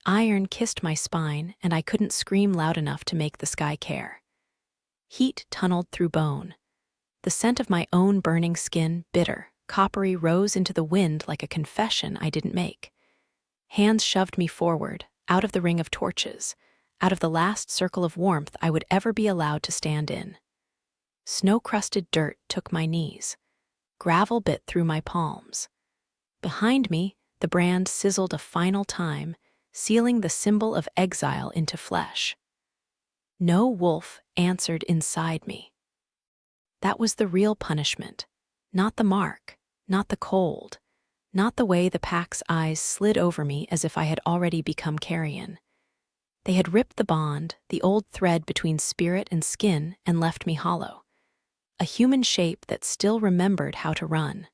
Iron kissed my spine, and I couldn't scream loud enough to make the sky care. Heat tunneled through bone. The scent of my own burning skin, bitter, coppery, rose into the wind like a confession I didn't make. Hands shoved me forward, out of the ring of torches, out of the last circle of warmth I would ever be allowed to stand in. Snow-crusted dirt took my knees. Gravel bit through my palms. Behind me, the brand sizzled a final time, sealing the symbol of exile into flesh. No wolf answered inside me. That was the real punishment, not the mark, not the cold, not the way the pack's eyes slid over me as if I had already become carrion. They had ripped the bond, the old thread between spirit and skin, and left me hollow. A human shape that still remembered how to run.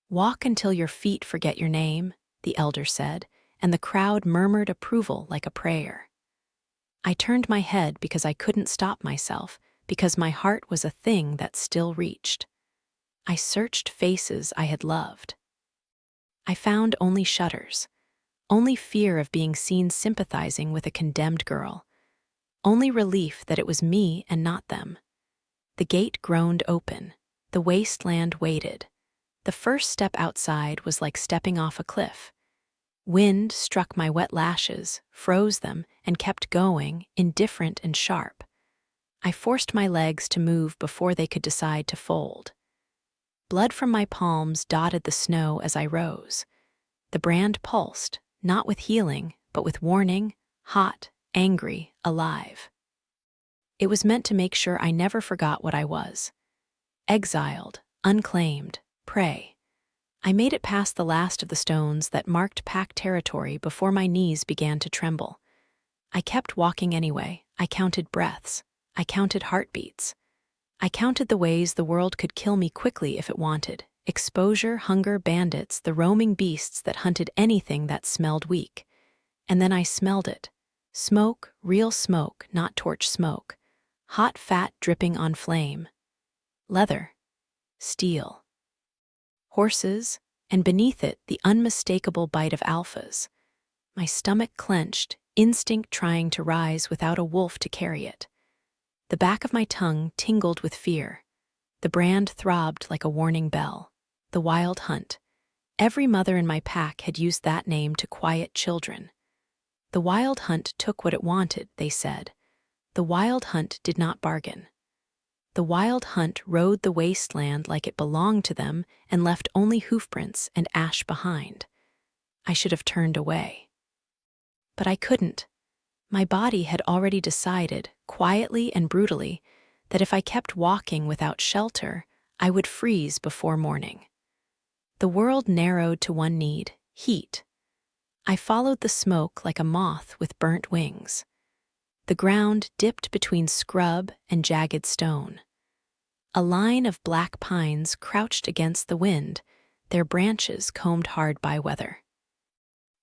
"Walk until your feet forget your name," the elder said, and the crowd murmured approval like a prayer. I turned my head because I couldn't stop myself, because my heart was a thing that still reached. I searched faces I had loved. I found only shudders, only fear of being seen sympathizing with a condemned girl, only relief that it was me and not them. The gate groaned open. The wasteland waited. The first step outside was like stepping off a cliff. Wind struck my wet lashes, froze them, and kept going, indifferent and sharp. I forced my legs to move before they could decide to fold. Blood from my palms dotted the snow as I rose. The brand pulsed, not with healing, but with warning, hot, angry, alive. It was meant to make sure I never forgot what I was. Exiled, unclaimed, prey. I made it past the last of the stones that marked pack territory before my knees began to tremble. I kept walking anyway. I counted breaths. I counted heartbeats. I counted the ways the world could kill me quickly if it wanted. Exposure, hunger, bandits, the roaming beasts that hunted anything that smelled weak. And then I smelled it. Smoke, real smoke, not torch smoke. Hot fat dripping on flame. Leather. Steel. Horses, and beneath it the unmistakable bite of alphas. My stomach clenched, instinct trying to rise without a wolf to carry it. The back of my tongue tingled with fear. The brand throbbed like a warning bell. The Wild Hunt. Every mother in my pack had used that name to quiet children. The Wild Hunt took what it wanted, they said. The Wild Hunt did not bargain. The Wild Hunt rode the wasteland like it belonged to them and left only hoofprints and ash behind. I should have turned away. But I couldn't. My body had already decided, quietly and brutally, that if I kept walking without shelter, I would freeze before morning. The world narrowed to one need: heat. I followed the smoke like a moth with burnt wings. The ground dipped between scrub and jagged stone. A line of black pines crouched against the wind, their branches combed hard by weather.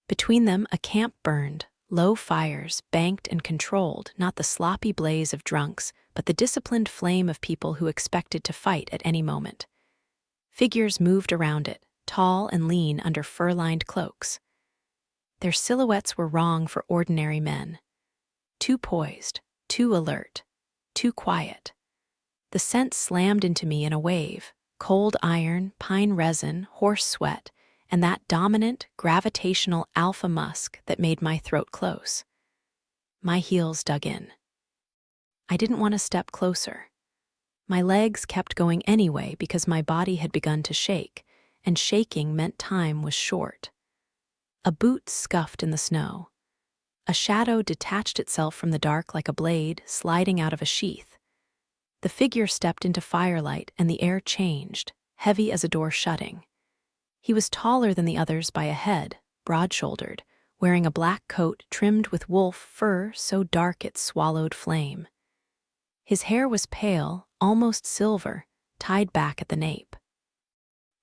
Between them a camp burned, low fires, banked and controlled, not the sloppy blaze of drunks, but the disciplined flame of people who expected to fight at any moment. Figures moved around it, tall and lean under fur-lined cloaks. Their silhouettes were wrong for ordinary men. Too poised, too alert, too quiet. The scent slammed into me in a wave: cold iron, pine resin, horse sweat, and that dominant, gravitational alpha musk that made my throat close. My heels dug in. I didn't want to step closer. My legs kept going anyway because my body had begun to shake, and shaking meant time was short. A boot scuffed in the snow. A shadow detached itself from the dark like a blade sliding out of a sheath. The figure stepped into firelight and the air changed, heavy as a door shutting. He was taller than the others by a head, broad-shouldered, wearing a black coat trimmed with wolf fur so dark it swallowed flame. His hair was pale, almost silver, tied back at the nape.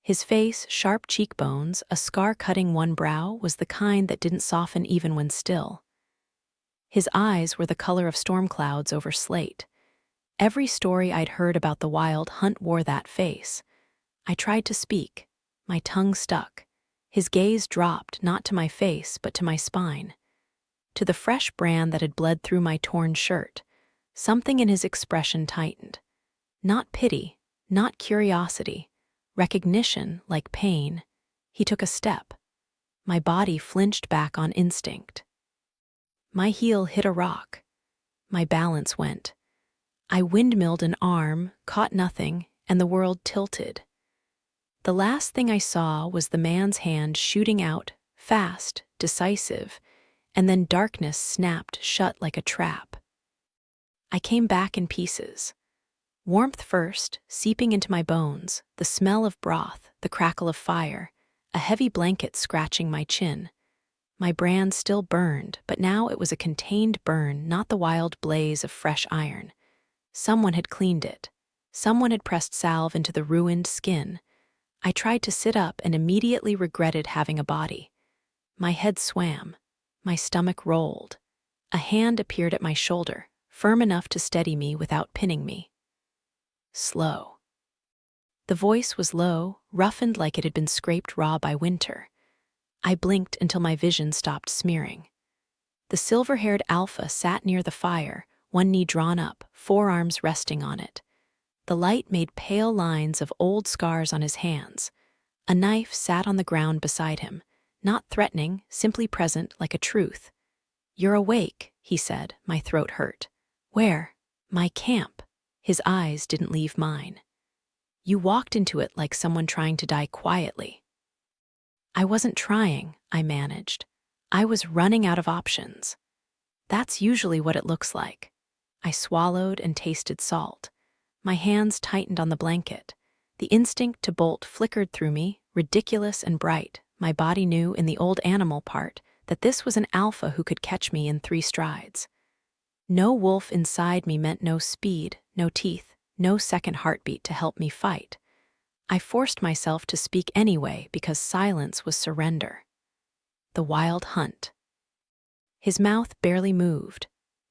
His face, sharp cheekbones, a scar cutting one brow, was the kind that didn't soften even when still. His eyes were the color of storm clouds over slate. Every story I'd heard about the Wild Hunt wore that face. I tried to speak. My tongue stuck. His gaze dropped, not to my face, but to my spine. to the fresh brand that had bled through my torn shirt. Something in his expression tightened. Not pity, not curiosity, recognition like pain. He took a step. My body flinched back on instinct. My heel hit a rock. My balance went. I windmilled an arm, caught nothing, and the world tilted. The last thing I saw was the man's hand shooting out, fast, decisive, and then darkness snapped shut like a trap. I came back in pieces. Warmth first, seeping into my bones, the smell of broth, the crackle of fire, a heavy blanket scratching my chin. My brand still burned, but now it was a contained burn, not the wild blaze of fresh iron. Someone had cleaned it. Someone had pressed salve into the ruined skin. I tried to sit up and immediately regretted having a body. My head swam. My stomach rolled. A hand appeared at my shoulder, firm enough to steady me without pinning me. Slow. The voice was low, roughened like it had been scraped raw by winter. I blinked until my vision stopped smearing. The silver-haired alpha sat near the fire, one knee drawn up, forearms resting on it. The light made pale lines of old scars on his hands. A knife sat on the ground beside him, not threatening, simply present like a truth. "You're awake," he said. My throat hurt. "Where?" "My camp." His eyes didn't leave mine. "You walked into it like someone trying to die quietly." "I wasn't trying," I managed. "I was running out of options." "That's usually what it looks like." I swallowed and tasted salt. My hands tightened on the blanket. The instinct to bolt flickered through me, ridiculous and bright. My body knew in the old animal part that this was an alpha who could catch me in 3 strides. No wolf inside me meant no speed, no teeth, no second heartbeat to help me fight. I forced myself to speak anyway because silence was surrender. The wild hunt. His mouth barely moved.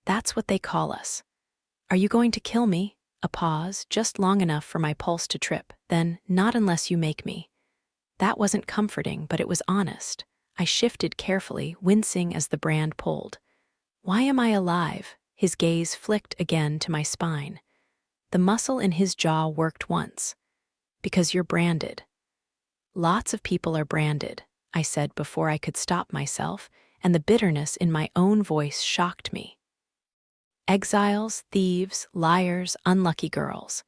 "That's what they call us." "Are you going to kill me?" A pause, just long enough for my pulse to trip. Then, "Not unless you make me." That wasn't comforting, but it was honest. I shifted carefully, wincing as the brand pulled. "Why am I alive?" His gaze flicked again to my spine. The muscle in his jaw worked once. "Because you're branded." "Lots of people are branded," I said before I could stop myself, and the bitterness in my own voice shocked me. "Exiles, thieves, liars, unlucky girls."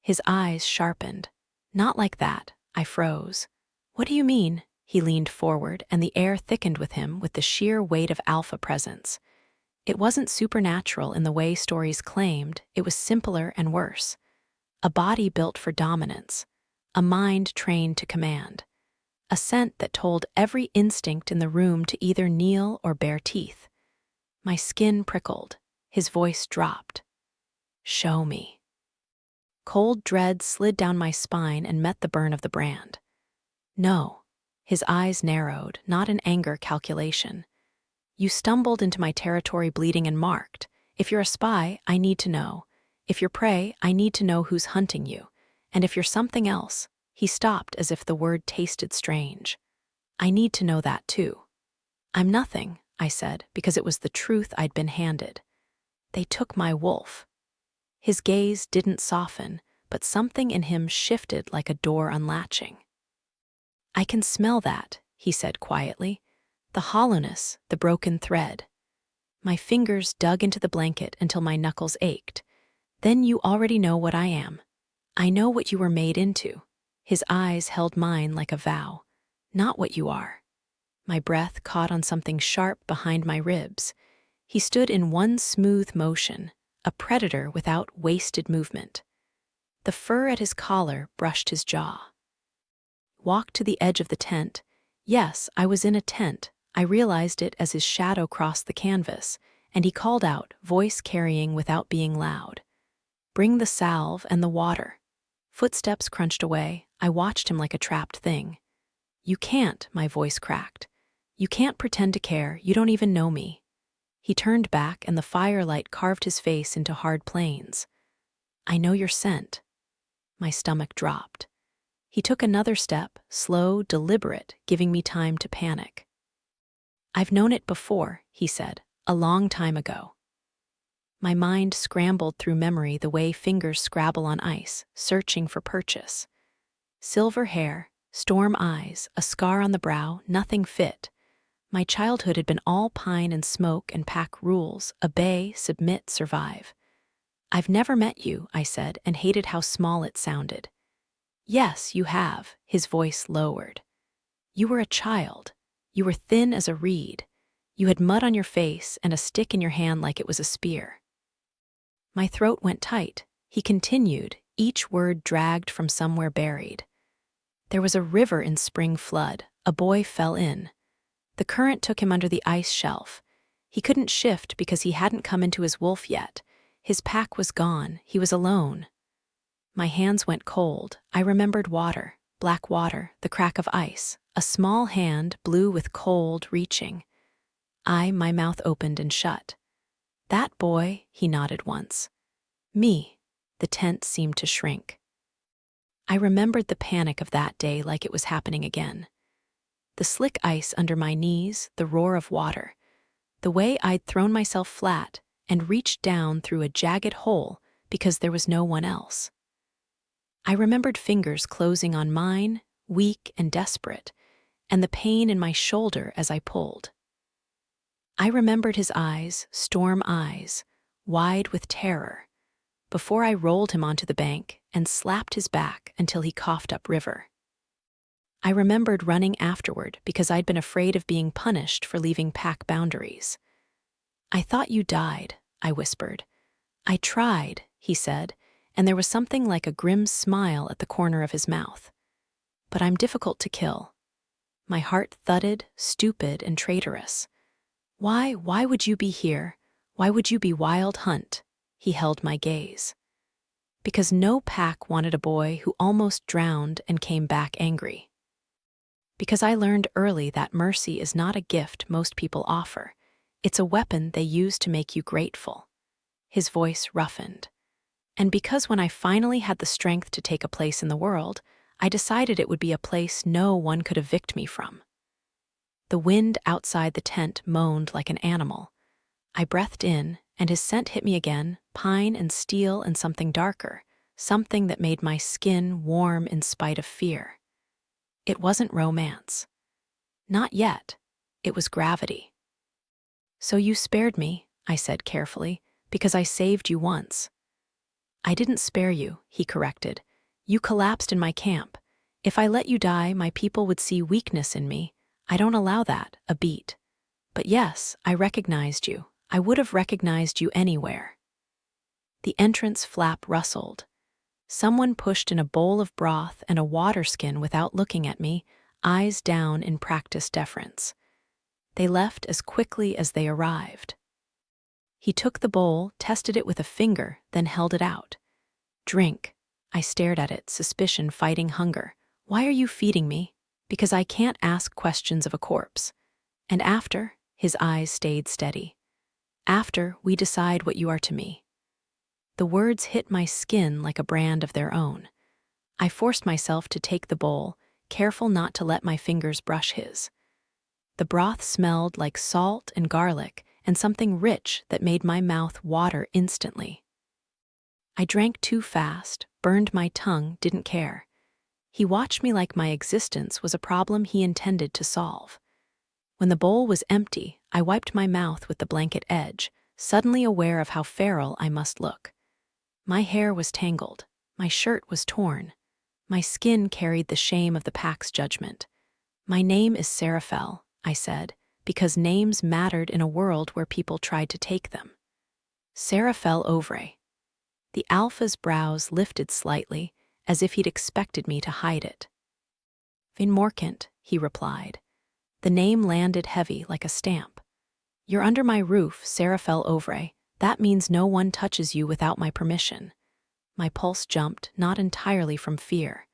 His eyes sharpened. "Not like that." I froze. "What do you mean?" He leaned forward, and the air thickened with him with the sheer weight of alpha presence. It wasn't supernatural in the way stories claimed, it was simpler and worse. A body built for dominance. A mind trained to command. A scent that told every instinct in the room to either kneel or bare teeth. My skin prickled. His voice dropped. "Show me." Cold dread slid down my spine and met the burn of the brand. "No." His eyes narrowed, not in anger calculation. "You stumbled into my territory bleeding and marked. If you're a spy, I need to know. If you're prey, I need to know who's hunting you. And if you're something else," he stopped as if the word tasted strange. "I need to know that too." "I'm nothing," I said, because it was the truth I'd been handed. "They took my wolf." His gaze didn't soften, but something in him shifted like a door unlatching. "I can smell that," he said quietly. "The hollowness, the broken thread." My fingers dug into the blanket until my knuckles ached. "Then you already know what I am. I know what you were made into." His eyes held mine like a vow. "Not what you are." My breath caught on something sharp behind my ribs. He stood in one smooth motion, a predator without wasted movement. The fur at his collar brushed his jaw. Walked to the edge of the tent. Yes, I was in a tent. I realized it as his shadow crossed the canvas, and he called out, voice carrying without being loud. "Bring the salve and the water." Footsteps crunched away. I watched him like a trapped thing. "You can't," my voice cracked. "You can't pretend to care. You don't even know me." He turned back, and the firelight carved his face into hard planes. "I know your scent." My stomach dropped. He took another step, slow, deliberate, giving me time to panic. I've known it before, he said, a long time ago. My mind scrambled through memory the way fingers scrabble on ice, searching for purchase. Silver hair, storm eyes, a scar on the brow, nothing fit. My childhood had been all pine and smoke and pack rules, obey, submit, survive. I've never met you, I said, and hated how small it sounded. Yes, you have, his voice lowered. You were a child. You were thin as a reed. You had mud on your face and a stick in your hand like it was a spear. My throat went tight. He continued, each word dragged from somewhere buried. There was a river in spring flood. A boy fell in. The current took him under the ice shelf. He couldn't shift because he hadn't come into his wolf yet. His pack was gone. He was alone. My hands went cold. I remembered water, black water, the crack of ice, a small hand, blue with cold, reaching. My mouth opened and shut. That boy, he nodded once. Me. The tent seemed to shrink. I remembered the panic of that day like it was happening again. The slick ice under my knees, the roar of water, the way I'd thrown myself flat and reached down through a jagged hole because there was no one else. I remembered fingers closing on mine, weak and desperate, and the pain in my shoulder as I pulled. I remembered his eyes, storm eyes, wide with terror, before I rolled him onto the bank and slapped his back until he coughed up river. I remembered running afterward because I'd been afraid of being punished for leaving pack boundaries. I thought you died, I whispered. I tried, he said, and there was something like a grim smile at the corner of his mouth. But I'm difficult to kill. My heart thudded, stupid and traitorous. Why would you be here? Why would you be Wild Hunt? He held my gaze. Because no pack wanted a boy who almost drowned and came back angry. Because I learned early that mercy is not a gift most people offer. It's a weapon they use to make you grateful. His voice roughened. And because when I finally had the strength to take a place in the world, I decided it would be a place no one could evict me from. The wind outside the tent moaned like an animal. I breathed in, and his scent hit me again, pine and steel and something darker, something that made my skin warm in spite of fear. It wasn't romance. Not yet. It was gravity. So you spared me, I said carefully, because I saved you once. I didn't spare you, he corrected. You collapsed in my camp. If I let you die, my people would see weakness in me. I don't allow that, a beat. But yes, I recognized you. I would have recognized you anywhere. The entrance flap rustled. Someone pushed in a bowl of broth and a water skin without looking at me, eyes down in practiced deference. They left as quickly as they arrived. He took the bowl, tested it with a finger, then held it out. Drink. I stared at it, suspicion fighting hunger. Why are you feeding me? Because I can't ask questions of a corpse. And after, his eyes stayed steady. After, we decide what you are to me. The words hit my skin like a brand of their own. I forced myself to take the bowl, careful not to let my fingers brush his. The broth smelled like salt and garlic and something rich that made my mouth water instantly. I drank too fast, burned my tongue, didn't care. He watched me like my existence was a problem he intended to solve. When the bowl was empty, I wiped my mouth with the blanket edge, suddenly aware of how feral I must look. My hair was tangled, my shirt was torn, my skin carried the shame of the pack's judgment. My name is Seraphel, I said, because names mattered in a world where people tried to take them. Seraphel Ovre. The alpha's brows lifted slightly, as if he'd expected me to hide it. Drevain Morcant, he replied. The name landed heavy like a stamp. You're under my roof, Seraphel Ovre. That means no one touches you without my permission. My pulse jumped, not entirely from fear.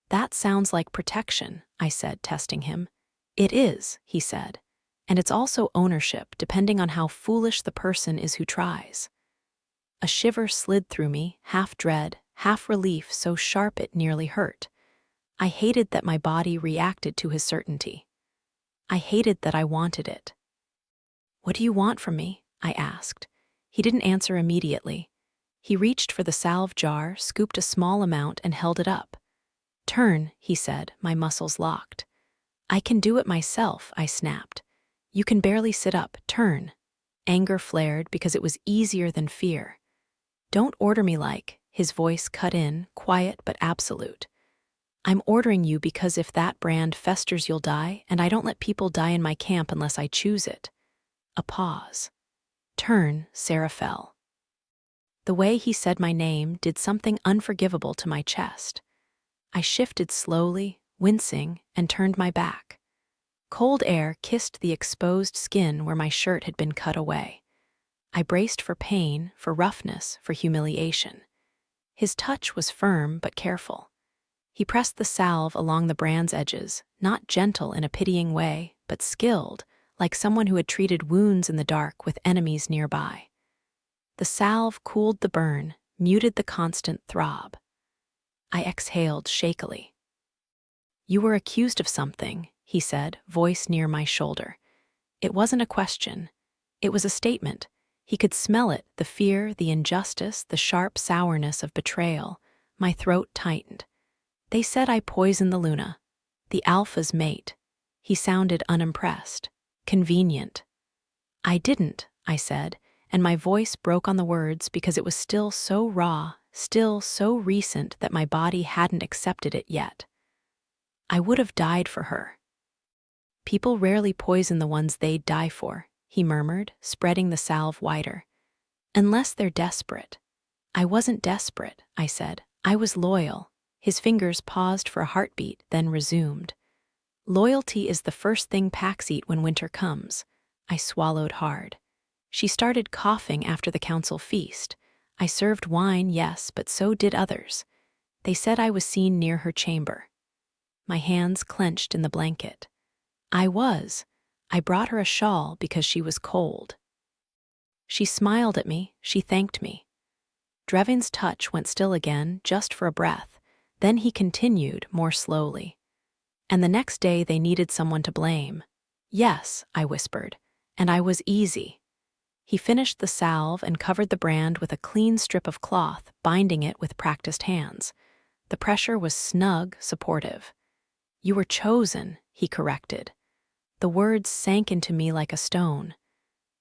That sounds like protection, I said, testing him. It is, he said. And it's also ownership, depending on how foolish the person is who tries. A shiver slid through me, half dread, half relief so sharp it nearly hurt. I hated that my body reacted to his certainty. I hated that I wanted it. "What do you want from me?" I asked. He didn't answer immediately. He reached for the salve jar, scooped a small amount, and held it up. "Turn," he said, my muscles locked. "I can do it myself," I snapped. "You can barely sit up. Turn." Anger flared because it was easier than fear. "Don't order me like," his voice cut in, quiet but absolute. "I'm ordering you because if that brand festers you'll die, and I don't let people die in my camp unless I choose it." A pause. "Turn," Sarah fell. The way he said my name did something unforgivable to my chest. I shifted slowly, wincing, and turned my back. Cold air kissed the exposed skin where my shirt had been cut away. I braced for pain, for roughness, for humiliation. His touch was firm but careful. He pressed the salve along the brand's edges, not gentle in a pitying way, but skilled, like someone who had treated wounds in the dark with enemies nearby. The salve cooled the burn, muted the constant throb. I exhaled shakily. "You were accused of something," he said, voice near my shoulder. It wasn't a question. It was a statement. He could smell it, the fear, the injustice, the sharp sourness of betrayal. My throat tightened. "They said I poisoned the Luna, the Alpha's mate." He sounded unimpressed. "Convenient." "I didn't," I said, and my voice broke on the words because it was still so raw, still so recent that my body hadn't accepted it yet. "I would have died for her." "People rarely poison the ones they'd die for," he murmured, spreading the salve wider. "Unless they're desperate." "I wasn't desperate," I said. "I was loyal." His fingers paused for a heartbeat, then resumed. "Loyalty is the first thing packs eat when winter comes." I swallowed hard. She started coughing after the council feast. I served wine, yes, but so did others. They said I was seen near her chamber. My hands clenched in the blanket. I was. I brought her a shawl because she was cold. She smiled at me, she thanked me. Drevain's touch went still again, just for a breath. Then he continued, more slowly. "And the next day they needed someone to blame." "Yes," I whispered, "and I was easy." He finished the salve and covered the brand with a clean strip of cloth, binding it with practiced hands. The pressure was snug, supportive. "You were chosen," he corrected. The words sank into me like a stone.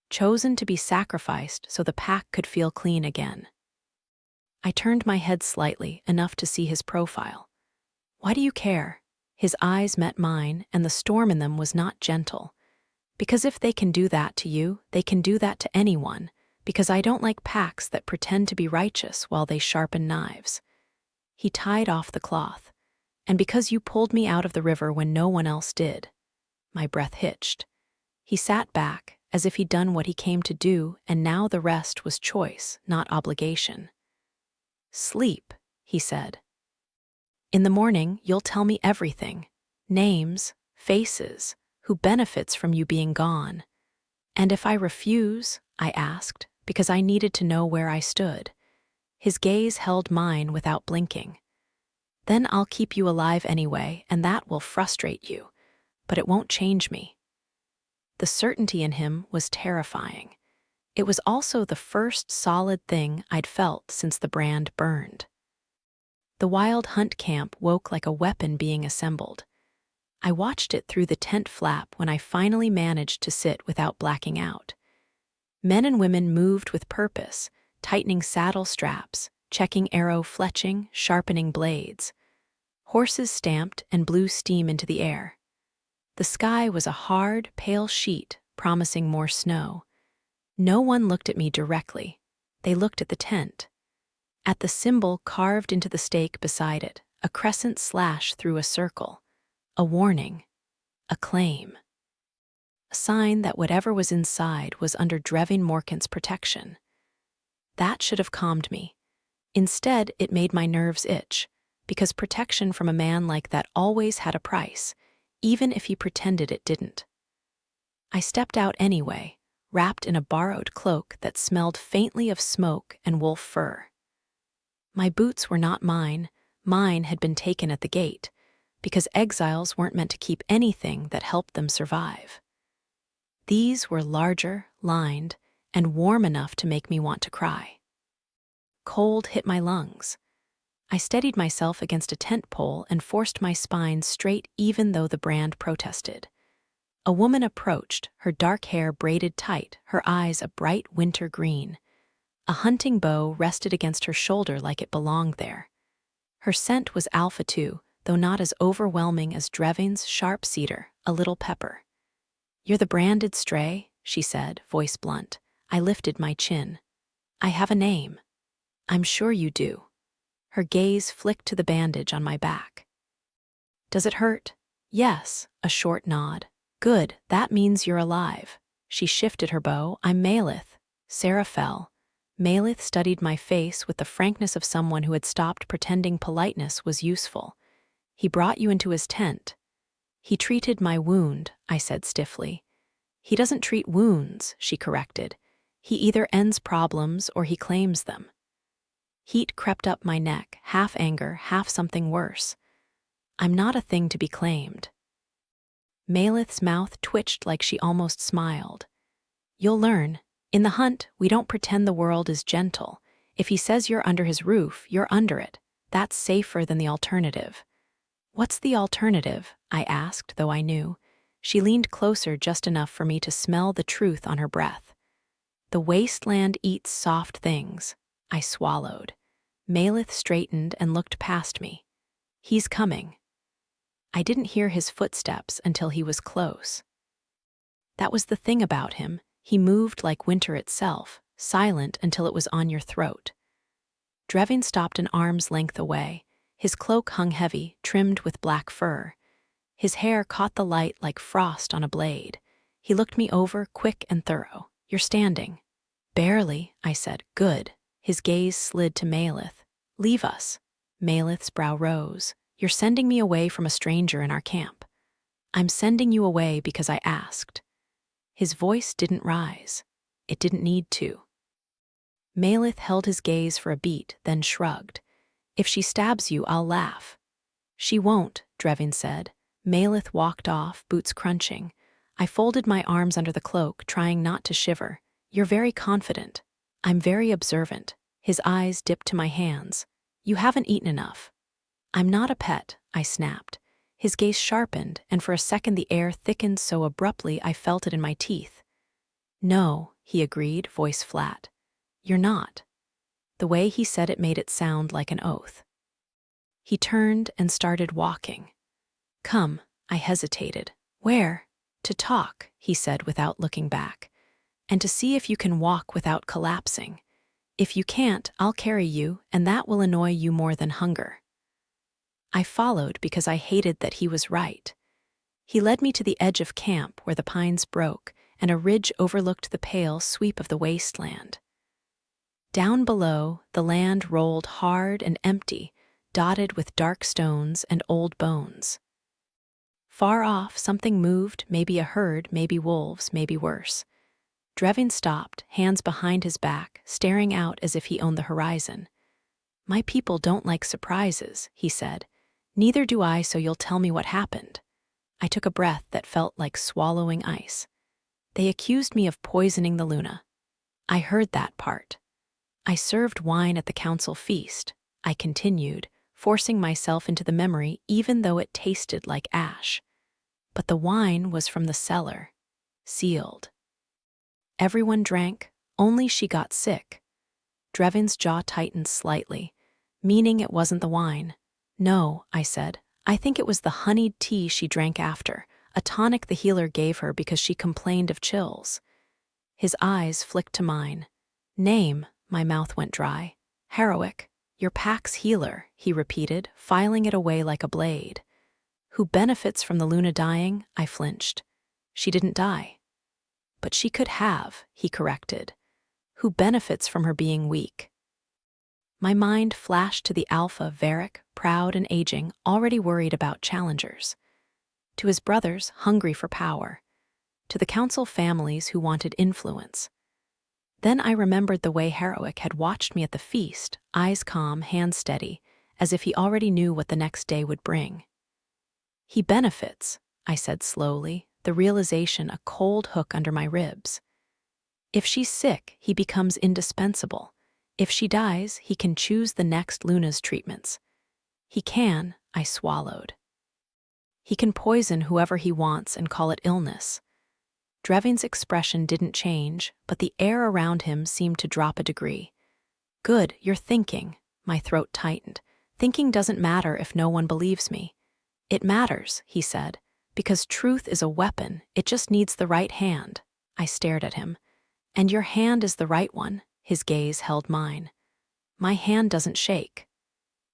Chosen to be sacrificed so the pack could feel clean again. I turned my head slightly, enough to see his profile. "Why do you care?" His eyes met mine, and the storm in them was not gentle. "Because if they can do that to you, they can do that to anyone. Because I don't like packs that pretend to be righteous while they sharpen knives." He tied off the cloth. "And because you pulled me out of the river when no one else did." My breath hitched. He sat back, as if he'd done what he came to do, and now the rest was choice, not obligation. "Sleep," he said. "In the morning, you'll tell me everything. Names, faces, who benefits from you being gone." "And if I refuse?" I asked, because I needed to know where I stood. His gaze held mine without blinking. "Then I'll keep you alive anyway, and that will frustrate you. But it won't change me." The certainty in him was terrifying. It was also the first solid thing I'd felt since the brand burned. The wild hunt camp woke like a weapon being assembled. I watched it through the tent flap when I finally managed to sit without blacking out. Men and women moved with purpose, tightening saddle straps, checking arrow fletching, sharpening blades. Horses stamped and blew steam into the air. The sky was a hard, pale sheet, promising more snow. No one looked at me directly. They looked at the tent. At the symbol carved into the stake beside it, a crescent slash through a circle. A warning. A claim. A sign that whatever was inside was under Drevain Morcant's protection. That should have calmed me. Instead, it made my nerves itch, because protection from a man like that always had a price, even if he pretended it didn't. I stepped out anyway, wrapped in a borrowed cloak that smelled faintly of smoke and wolf fur. My boots were not mine. Mine had been taken at the gate, because exiles weren't meant to keep anything that helped them survive. These were larger, lined, and warm enough to make me want to cry. Cold hit my lungs. I steadied myself against a tent pole and forced my spine straight even though the brand protested. A woman approached, her dark hair braided tight, her eyes a bright winter green. A hunting bow rested against her shoulder like it belonged there. Her scent was alpha too, though not as overwhelming as Drevain's sharp cedar, a little pepper. "You're the branded stray," she said, voice blunt. I lifted my chin. "I have a name." "I'm sure you do." Her gaze flicked to the bandage on my back. "Does it hurt?" "Yes," a short nod. "Good, that means you're alive." She shifted her bow. "I'm Malith." Sarah fell. Malith studied my face with the frankness of someone who had stopped pretending politeness was useful. "He brought you into his tent." "He treated my wound," I said stiffly. "He doesn't treat wounds," she corrected. "He either ends problems or he claims them." Heat crept up my neck, half anger, half something worse. "I'm not a thing to be claimed." Malith's mouth twitched like she almost smiled. "You'll learn. In the hunt, we don't pretend the world is gentle. If he says you're under his roof, you're under it. That's safer than the alternative." "What's the alternative?" I asked, though I knew. She leaned closer just enough for me to smell the truth on her breath. "The wasteland eats soft things." I swallowed. Malith straightened and looked past me. "He's coming." I didn't hear his footsteps until he was close. That was the thing about him. He moved like winter itself, silent until it was on your throat. Drevain stopped an arm's length away. His cloak hung heavy, trimmed with black fur. His hair caught the light like frost on a blade. He looked me over, quick and thorough. "You're standing." "Barely," I said. "Good." His gaze slid to Malith. "Leave us." Malith's brow rose. "You're sending me away from a stranger in our camp." "I'm sending you away because I asked." His voice didn't rise. It didn't need to. Malith held his gaze for a beat, then shrugged. "If she stabs you, I'll laugh." "She won't," Drevain said. Malith walked off, boots crunching. I folded my arms under the cloak, trying not to shiver. "You're very confident." "I'm very observant." His eyes dipped to my hands. "You haven't eaten enough." "I'm not a pet," I snapped. His gaze sharpened, and for a second the air thickened so abruptly I felt it in my teeth. "No," he agreed, voice flat. "You're not." The way he said it made it sound like an oath. He turned and started walking. "Come," I hesitated. "Where?" "To talk," he said without looking back. "And to see if you can walk without collapsing. If you can't, I'll carry you, and that will annoy you more than hunger." I followed because I hated that he was right. He led me to the edge of camp where the pines broke and a ridge overlooked the pale sweep of the wasteland. Down below, the land rolled hard and empty, dotted with dark stones and old bones. Far off, something moved, maybe a herd, maybe wolves, maybe worse. Drevain stopped, hands behind his back, staring out as if he owned the horizon. "My people don't like surprises," he said. "Neither do I, so you'll tell me what happened." I took a breath that felt like swallowing ice. "They accused me of poisoning the Luna." I heard that part. "I served wine at the council feast," I continued, forcing myself into the memory even though it tasted like ash. "But the wine was from the cellar, sealed. Everyone drank, only she got sick." Drevain's jaw tightened slightly, meaning it wasn't the wine. "No," I said. "I think it was the honeyed tea she drank after, a tonic the healer gave her because she complained of chills." His eyes flicked to mine. "Name," my mouth went dry. "Heroic. Your pack's healer," he repeated, filing it away like a blade. "Who benefits from the Luna dying?" I flinched. "She didn't die." "But she could have," he corrected. "Who benefits from her being weak?" My mind flashed to the alpha Varric, proud and aging, already worried about challengers. To his brothers, hungry for power. To the council families who wanted influence. Then I remembered the way Heroic had watched me at the feast, eyes calm, hands steady, as if he already knew what the next day would bring. "He benefits," I said slowly. the realization a cold hook under my ribs. If she's sick, he becomes indispensable. If she dies, he can choose the next Luna's treatments. He can, I swallowed. He can poison whoever he wants and call it illness. Drevain's expression didn't change, but the air around him seemed to drop a degree. Good, you're thinking. My throat tightened. Thinking doesn't matter if no one believes me. It matters, he said, because truth is a weapon, it just needs the right hand. I stared at him. And your hand is the right one, his gaze held mine. My hand doesn't shake.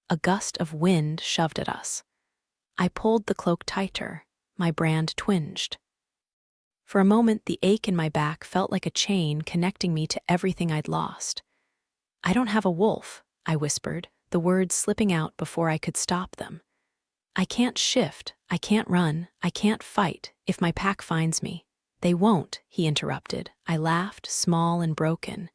A gust of wind shoved at us. I pulled the cloak tighter, my brand twinged. For a moment, the ache in my back felt like a chain connecting me to everything I'd lost. I don't have a wolf, I whispered, the words slipping out before I could stop them. I can't shift, I can't run, I can't fight if my pack finds me. They won't, he interrupted. I laughed, small and broken.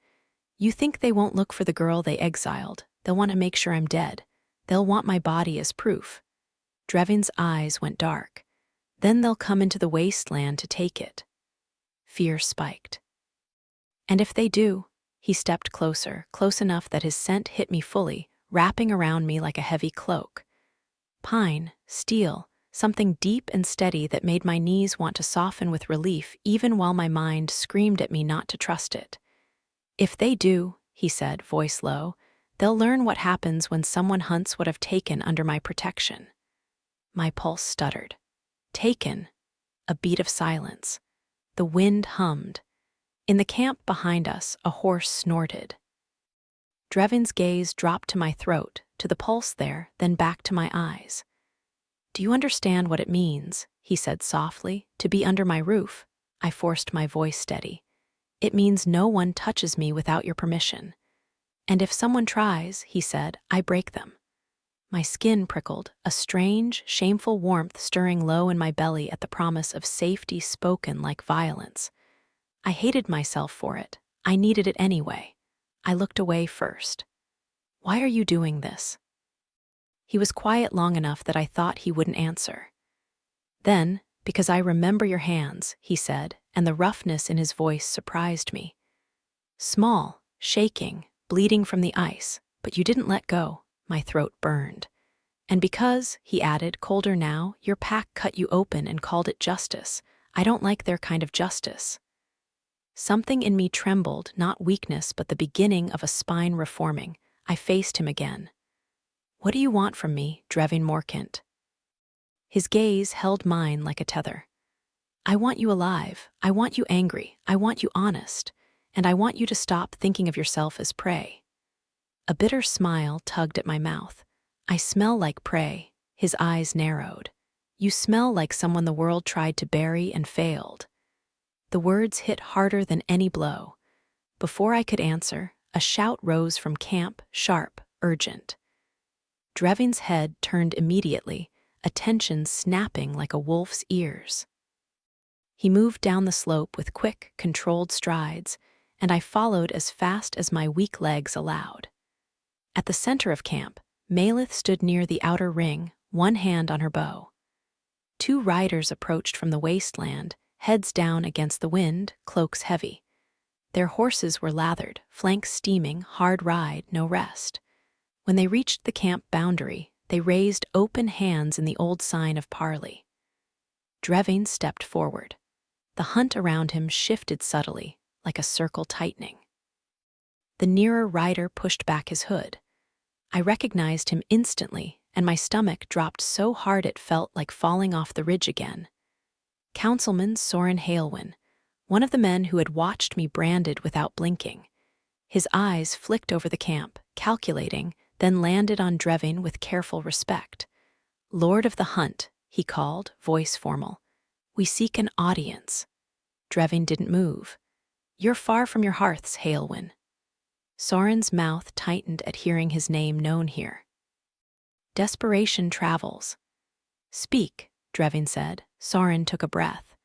You think they won't look for the girl they exiled. They'll want to make sure I'm dead. They'll want my body as proof. Drevain's eyes went dark. Then they'll come into the wasteland to take it. Fear spiked. And if they do, he stepped closer, close enough that his scent hit me fully, wrapping around me like a heavy cloak. Pine, steel, something deep and steady that made my knees want to soften with relief even while my mind screamed at me not to trust it. If they do, he said, voice low, they'll learn what happens when someone hunts what I've taken under my protection. My pulse stuttered. Taken. A beat of silence. The wind hummed. In the camp behind us, a horse snorted. Drevain's gaze dropped to my throat, to the pulse there, then back to my eyes. Do you understand what it means, he said softly, to be under my roof? I forced my voice steady. It means no one touches me without your permission. And if someone tries, he said, I break them. My skin prickled, a strange, shameful warmth stirring low in my belly at the promise of safety spoken like violence. I hated myself for it. I needed it anyway. I looked away first. Why are you doing this? He was quiet long enough that I thought he wouldn't answer. Then, because I remember your hands, he said, and the roughness in his voice surprised me. Small, shaking, bleeding from the ice, but you didn't let go. My throat burned. And because, he added, colder now, your pack cut you open and called it justice. I don't like their kind of justice. Something in me trembled, not weakness, but the beginning of a spine reforming. I faced him again. What do you want from me, Drevain Morcant? His gaze held mine like a tether. I want you alive. I want you angry. I want you honest. And I want you to stop thinking of yourself as prey. A bitter smile tugged at my mouth. I smell like prey. His eyes narrowed. You smell like someone the world tried to bury and failed. The words hit harder than any blow. Before I could answer, a shout rose from camp, sharp, urgent. Drevain's head turned immediately, attention snapping like a wolf's ears. He moved down the slope with quick, controlled strides, and I followed as fast as my weak legs allowed. At the center of camp, Malith stood near the outer ring, one hand on her bow. Two riders approached from the wasteland, heads down against the wind, cloaks heavy. Their horses were lathered, flanks steaming, hard ride, no rest. When they reached the camp boundary, they raised open hands in the old sign of parley. Drevain stepped forward. The hunt around him shifted subtly, like a circle tightening. The nearer rider pushed back his hood. I recognized him instantly, and my stomach dropped so hard it felt like falling off the ridge again. Councilman Soren Halewin, one of the men who had watched me branded without blinking. His eyes flicked over the camp, calculating, then landed on Drevain with careful respect. Lord of the Hunt, he called, voice formal. We seek an audience. Drevain didn't move. You're far from your hearths, Halewin. Soren's mouth tightened at hearing his name known here. Desperation travels. Speak, Drevain said. Soren took a breath.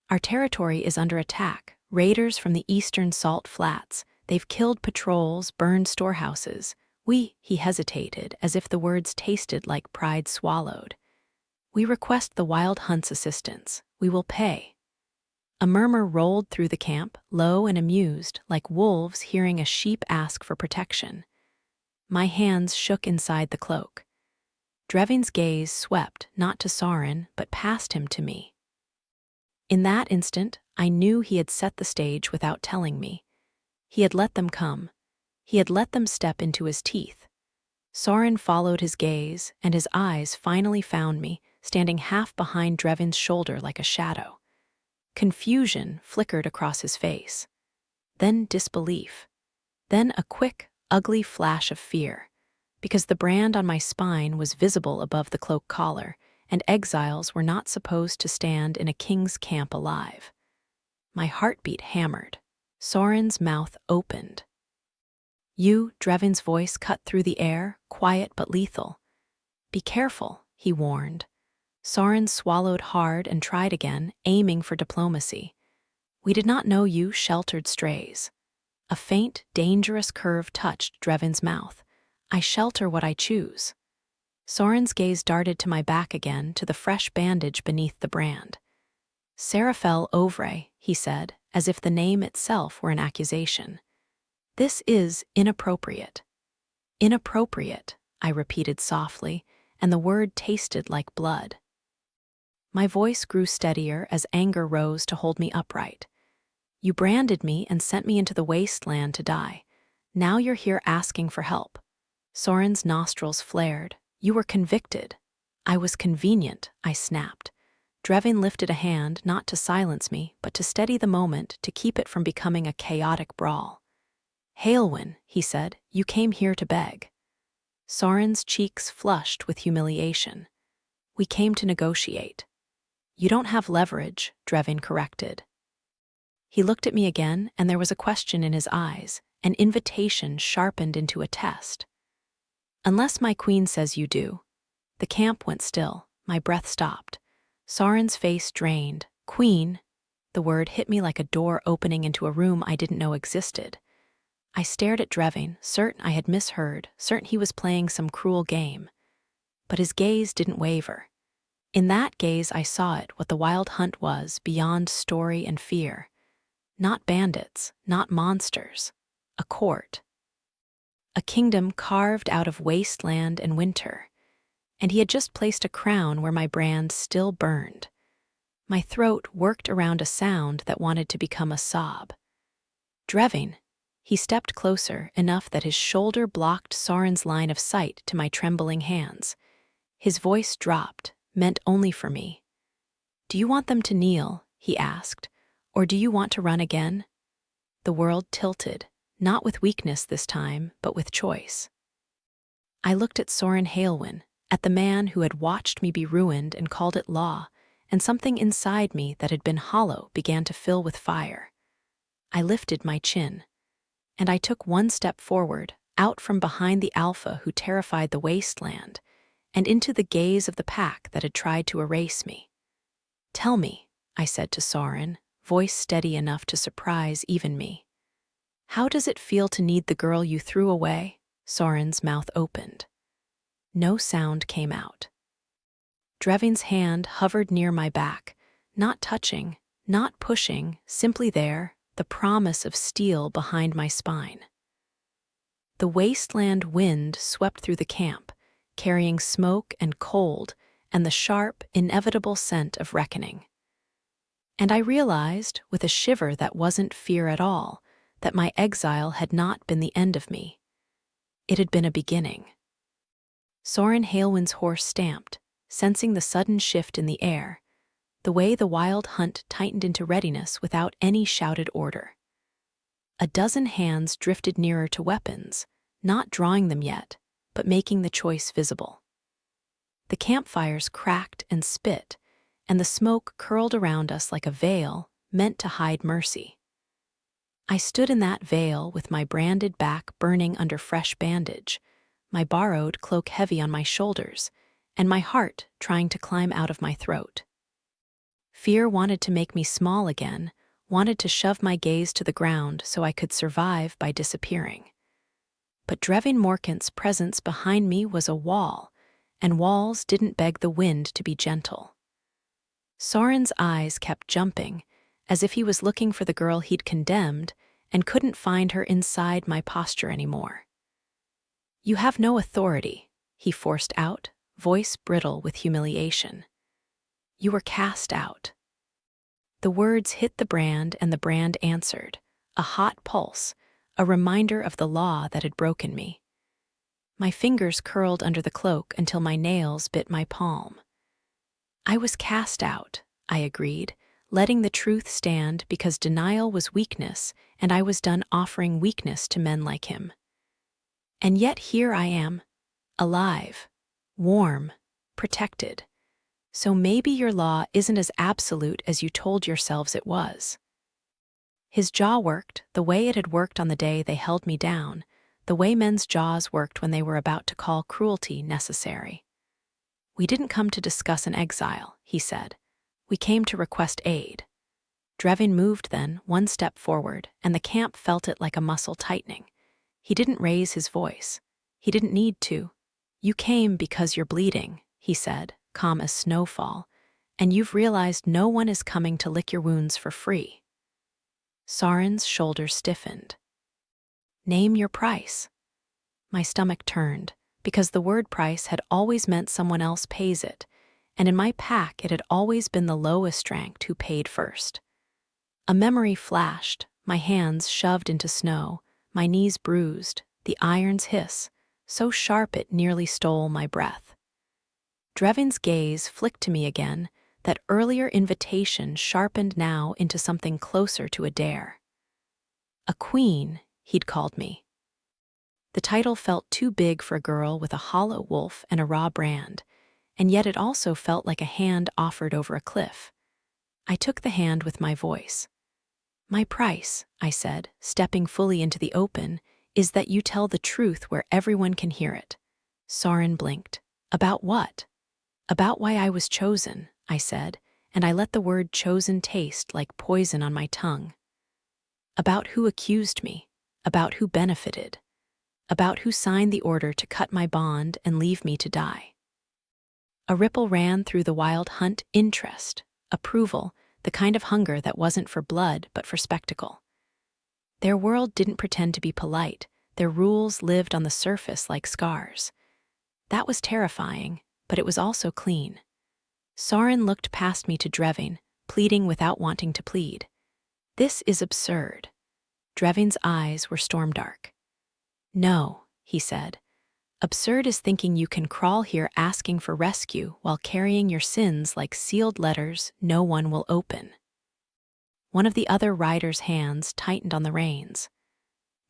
Our territory is under attack. Raiders from the eastern salt flats. They've killed patrols, burned storehouses. He hesitated, as if the words tasted like pride swallowed. We request the Wild Hunt's assistance. We will pay. A murmur rolled through the camp, low and amused, like wolves hearing a sheep ask for protection. My hands shook inside the cloak. Drevain's gaze swept, not to Soren, but past him to me. In that instant, I knew he had set the stage without telling me. He had let them come. He had let them step into his teeth. Soren followed his gaze, and his eyes finally found me, standing half behind Drevain's shoulder like a shadow. Confusion flickered across his face. Then disbelief. Then a quick, ugly flash of fear, because the brand on my spine was visible above the cloak collar, and exiles were not supposed to stand in a king's camp alive. My heartbeat hammered. Soren's mouth opened. "You," Drevain's voice cut through the air, quiet but lethal. "Be careful," he warned. Soren swallowed hard and tried again, aiming for diplomacy. "We did not know you sheltered strays." A faint, dangerous curve touched Drevain's mouth. "I shelter what I choose." Soren's gaze darted to my back again, to the fresh bandage beneath the brand. "Serafel Ovre," he said, as if the name itself were an accusation. "This is inappropriate." "Inappropriate," I repeated softly, and the word tasted like blood. My voice grew steadier as anger rose to hold me upright. "You branded me and sent me into the wasteland to die. Now you're here asking for help." Soren's nostrils flared. "You were convicted." "I was convenient," I snapped. Drevain lifted a hand, not to silence me, but to steady the moment, to keep it from becoming a chaotic brawl. "Haelwyn," he said, "you came here to beg." Soren's cheeks flushed with humiliation. "We came to negotiate." "You don't have leverage," Drevain corrected. He looked at me again, and there was a question in his eyes, an invitation sharpened into a test. "Unless my queen says you do." The camp went still. My breath stopped. Soren's face drained. "Queen?" The word hit me like a door opening into a room I didn't know existed. I stared at Drevain, certain I had misheard, certain he was playing some cruel game. But his gaze didn't waver. In that gaze I saw it, what the Wild Hunt was, beyond story and fear. Not bandits, not monsters. A court. A kingdom carved out of wasteland and winter. And he had just placed a crown where my brand still burned. My throat worked around a sound that wanted to become a sob. "Drevain." He stepped closer, enough that his shoulder blocked Soren's line of sight to my trembling hands. His voice dropped, meant only for me. "Do you want them to kneel?" he asked. "Or do you want to run again?" The world tilted, not with weakness this time, but with choice. I looked at Soren Haelwyn, at the man who had watched me be ruined and called it law, and something inside me that had been hollow began to fill with fire. I lifted my chin. And I took one step forward, out from behind the alpha who terrified the wasteland, and into the gaze of the pack that had tried to erase me. "Tell me," I said to Soren, voice steady enough to surprise even me. "How does it feel to need the girl you threw away?" Soren's mouth opened. No sound came out. Drevain's hand hovered near my back, not touching, not pushing, simply there, the promise of steel behind my spine. The wasteland wind swept through the camp, carrying smoke and cold and the sharp, inevitable scent of reckoning. And I realized, with a shiver that wasn't fear at all, that my exile had not been the end of me. It had been a beginning. Soren Haelwyn's horse stamped, sensing the sudden shift in the air, the way the Wild Hunt tightened into readiness without any shouted order. A dozen hands drifted nearer to weapons, not drawing them yet, but making the choice visible. The campfires cracked and spit, and the smoke curled around us like a veil meant to hide mercy. I stood in that veil with my branded back burning under fresh bandage, my borrowed cloak heavy on my shoulders, and my heart trying to climb out of my throat. Fear wanted to make me small again, wanted to shove my gaze to the ground so I could survive by disappearing. But Drevain Morcant's presence behind me was a wall, and walls didn't beg the wind to be gentle. Soren's eyes kept jumping, as if he was looking for the girl he'd condemned and couldn't find her inside my posture anymore. "You have no authority," he forced out, voice brittle with humiliation. "You were cast out." The words hit the brand, and the brand answered, a hot pulse, a reminder of the law that had broken me. My fingers curled under the cloak until my nails bit my palm. "I was cast out," I agreed, letting the truth stand because denial was weakness and I was done offering weakness to men like him. And yet here I am, alive, warm, protected. So maybe your law isn't as absolute as you told yourselves it was. His jaw worked the way it had worked on the day they held me down, the way men's jaws worked when they were about to call cruelty necessary. "We didn't come to discuss an exile," he said. "We came to request aid." Drevain moved then, one step forward, and the camp felt it like a muscle tightening. He didn't raise his voice. He didn't need to. "You came because you're bleeding," he said, calm as snowfall, "and you've realized no one is coming to lick your wounds for free." Soren's shoulders stiffened. "Name your price." My stomach turned, because the word price had always meant someone else pays it, and in my pack it had always been the lowest ranked who paid first. A memory flashed, my hands shoved into snow, my knees bruised, the iron's hiss, so sharp it nearly stole my breath. Drevain's gaze flicked to me again, that earlier invitation sharpened now into something closer to a dare. A queen, he'd called me. The title felt too big for a girl with a hollow wolf and a raw brand, and yet it also felt like a hand offered over a cliff. I took the hand with my voice. "My price," I said, stepping fully into the open, "is that you tell the truth where everyone can hear it." Soren blinked. "About what?" "About why I was chosen," I said, and I let the word chosen taste like poison on my tongue. "About who accused me, about who benefited, about who signed the order to cut my bond and leave me to die." A ripple ran through the wild hunt. Interest, approval, the kind of hunger that wasn't for blood but for spectacle. Their world didn't pretend to be polite, their rules lived on the surface like scars. That was terrifying, but it was also clean. Soren looked past me to Drevain, pleading without wanting to plead. "This is absurd." Drevain's eyes were storm-dark. "No," he said. "Absurd is thinking you can crawl here asking for rescue while carrying your sins like sealed letters no one will open." One of the other riders' hands tightened on the reins.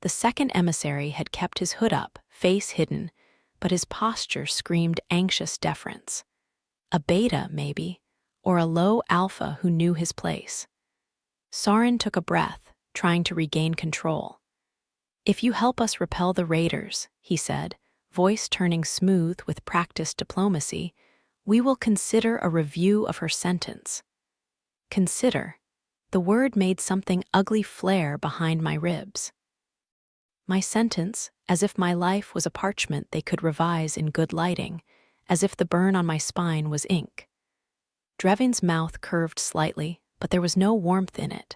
The second emissary had kept his hood up, face hidden, but his posture screamed anxious deference. A beta, maybe, or a low alpha who knew his place. Soren took a breath, trying to regain control. "If you help us repel the raiders," he said, voice turning smooth with practiced diplomacy, "we will consider a review of her sentence." Consider. The word made something ugly flare behind my ribs. My sentence, as if my life was a parchment they could revise in good lighting, as if the burn on my spine was ink. Drevain's mouth curved slightly, but there was no warmth in it.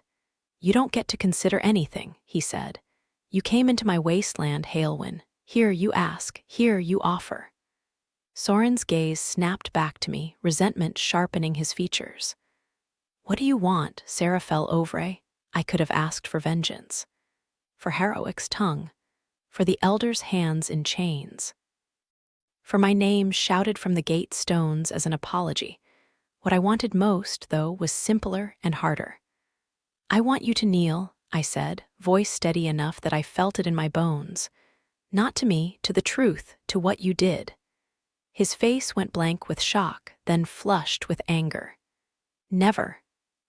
"You don't get to consider anything," he said. "You came into my wasteland, Haelwyn. Here you ask, here you offer." Soren's gaze snapped back to me, resentment sharpening his features. "What do you want, Serafel Ovre?" I could have asked for vengeance. For Heroic's tongue. For the elders' hands in chains. For my name shouted from the gate stones as an apology. What I wanted most, though, was simpler and harder. "I want you to kneel," I said, voice steady enough that I felt it in my bones. "Not to me, to the truth, to what you did." His face went blank with shock, then flushed with anger. "Never."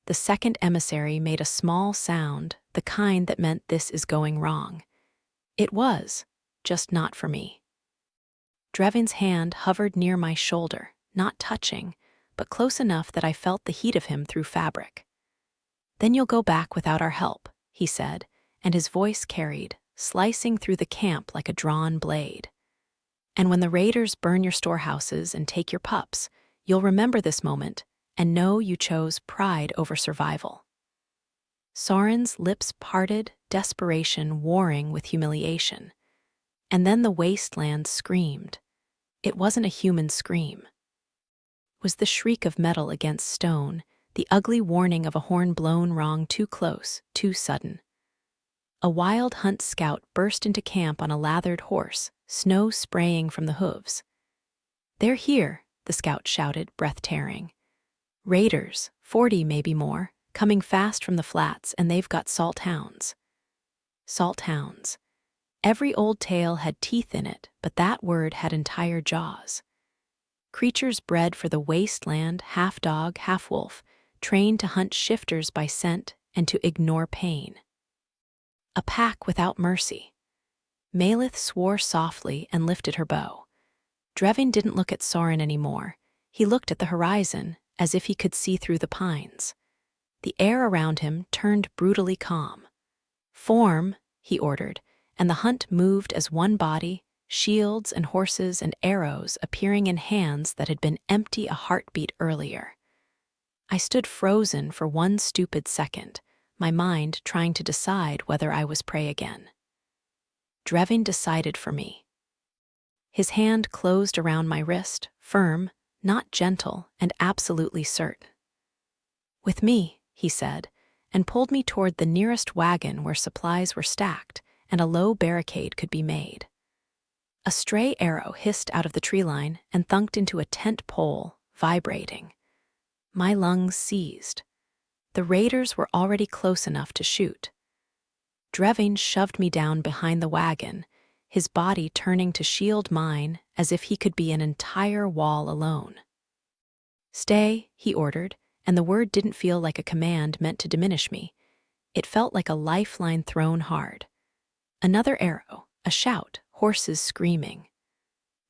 The second emissary made a small sound, the kind that meant this is going wrong. It was, just not for me. Drevain's hand hovered near my shoulder, not touching, but close enough that I felt the heat of him through fabric. "Then you'll go back without our help," he said, and his voice carried, slicing through the camp like a drawn blade. And when the raiders burn your storehouses and take your pups, you'll remember this moment and know you chose pride over survival." Soren's lips parted, desperation warring with humiliation. And then the wasteland screamed. It wasn't a human scream. It was the shriek of metal against stone, the ugly warning of a horn blown wrong, too close, too sudden. A wild hunt scout burst into camp on a lathered horse, snow spraying from the hooves. "They're here," the scout shouted, breath-tearing. "Raiders, 40 maybe more, coming fast from the flats, and they've got salt hounds." Salt hounds. Every old tale had teeth in it, but that word had entire jaws. Creatures bred for the wasteland, half dog, half wolf, trained to hunt shifters by scent and to ignore pain. A pack without mercy. Malith swore softly and lifted her bow. Drevain didn't look at Soren anymore. He looked at the horizon, as if he could see through the pines. The air around him turned brutally calm. "Form," he ordered, and the hunt moved as one body, shields and horses and arrows appearing in hands that had been empty a heartbeat earlier. I stood frozen for one stupid second, my mind trying to decide whether I was prey again. Drevain decided for me. His hand closed around my wrist, firm, not gentle, and absolutely certain. "With me," he said, and pulled me toward the nearest wagon where supplies were stacked and a low barricade could be made. A stray arrow hissed out of the tree line and thunked into a tent pole, vibrating. My lungs seized. The raiders were already close enough to shoot. Drevain shoved me down behind the wagon, his body turning to shield mine as if he could be an entire wall alone. "Stay," he ordered, and the word didn't feel like a command meant to diminish me. It felt like a lifeline thrown hard. Another arrow, a shout, horses screaming.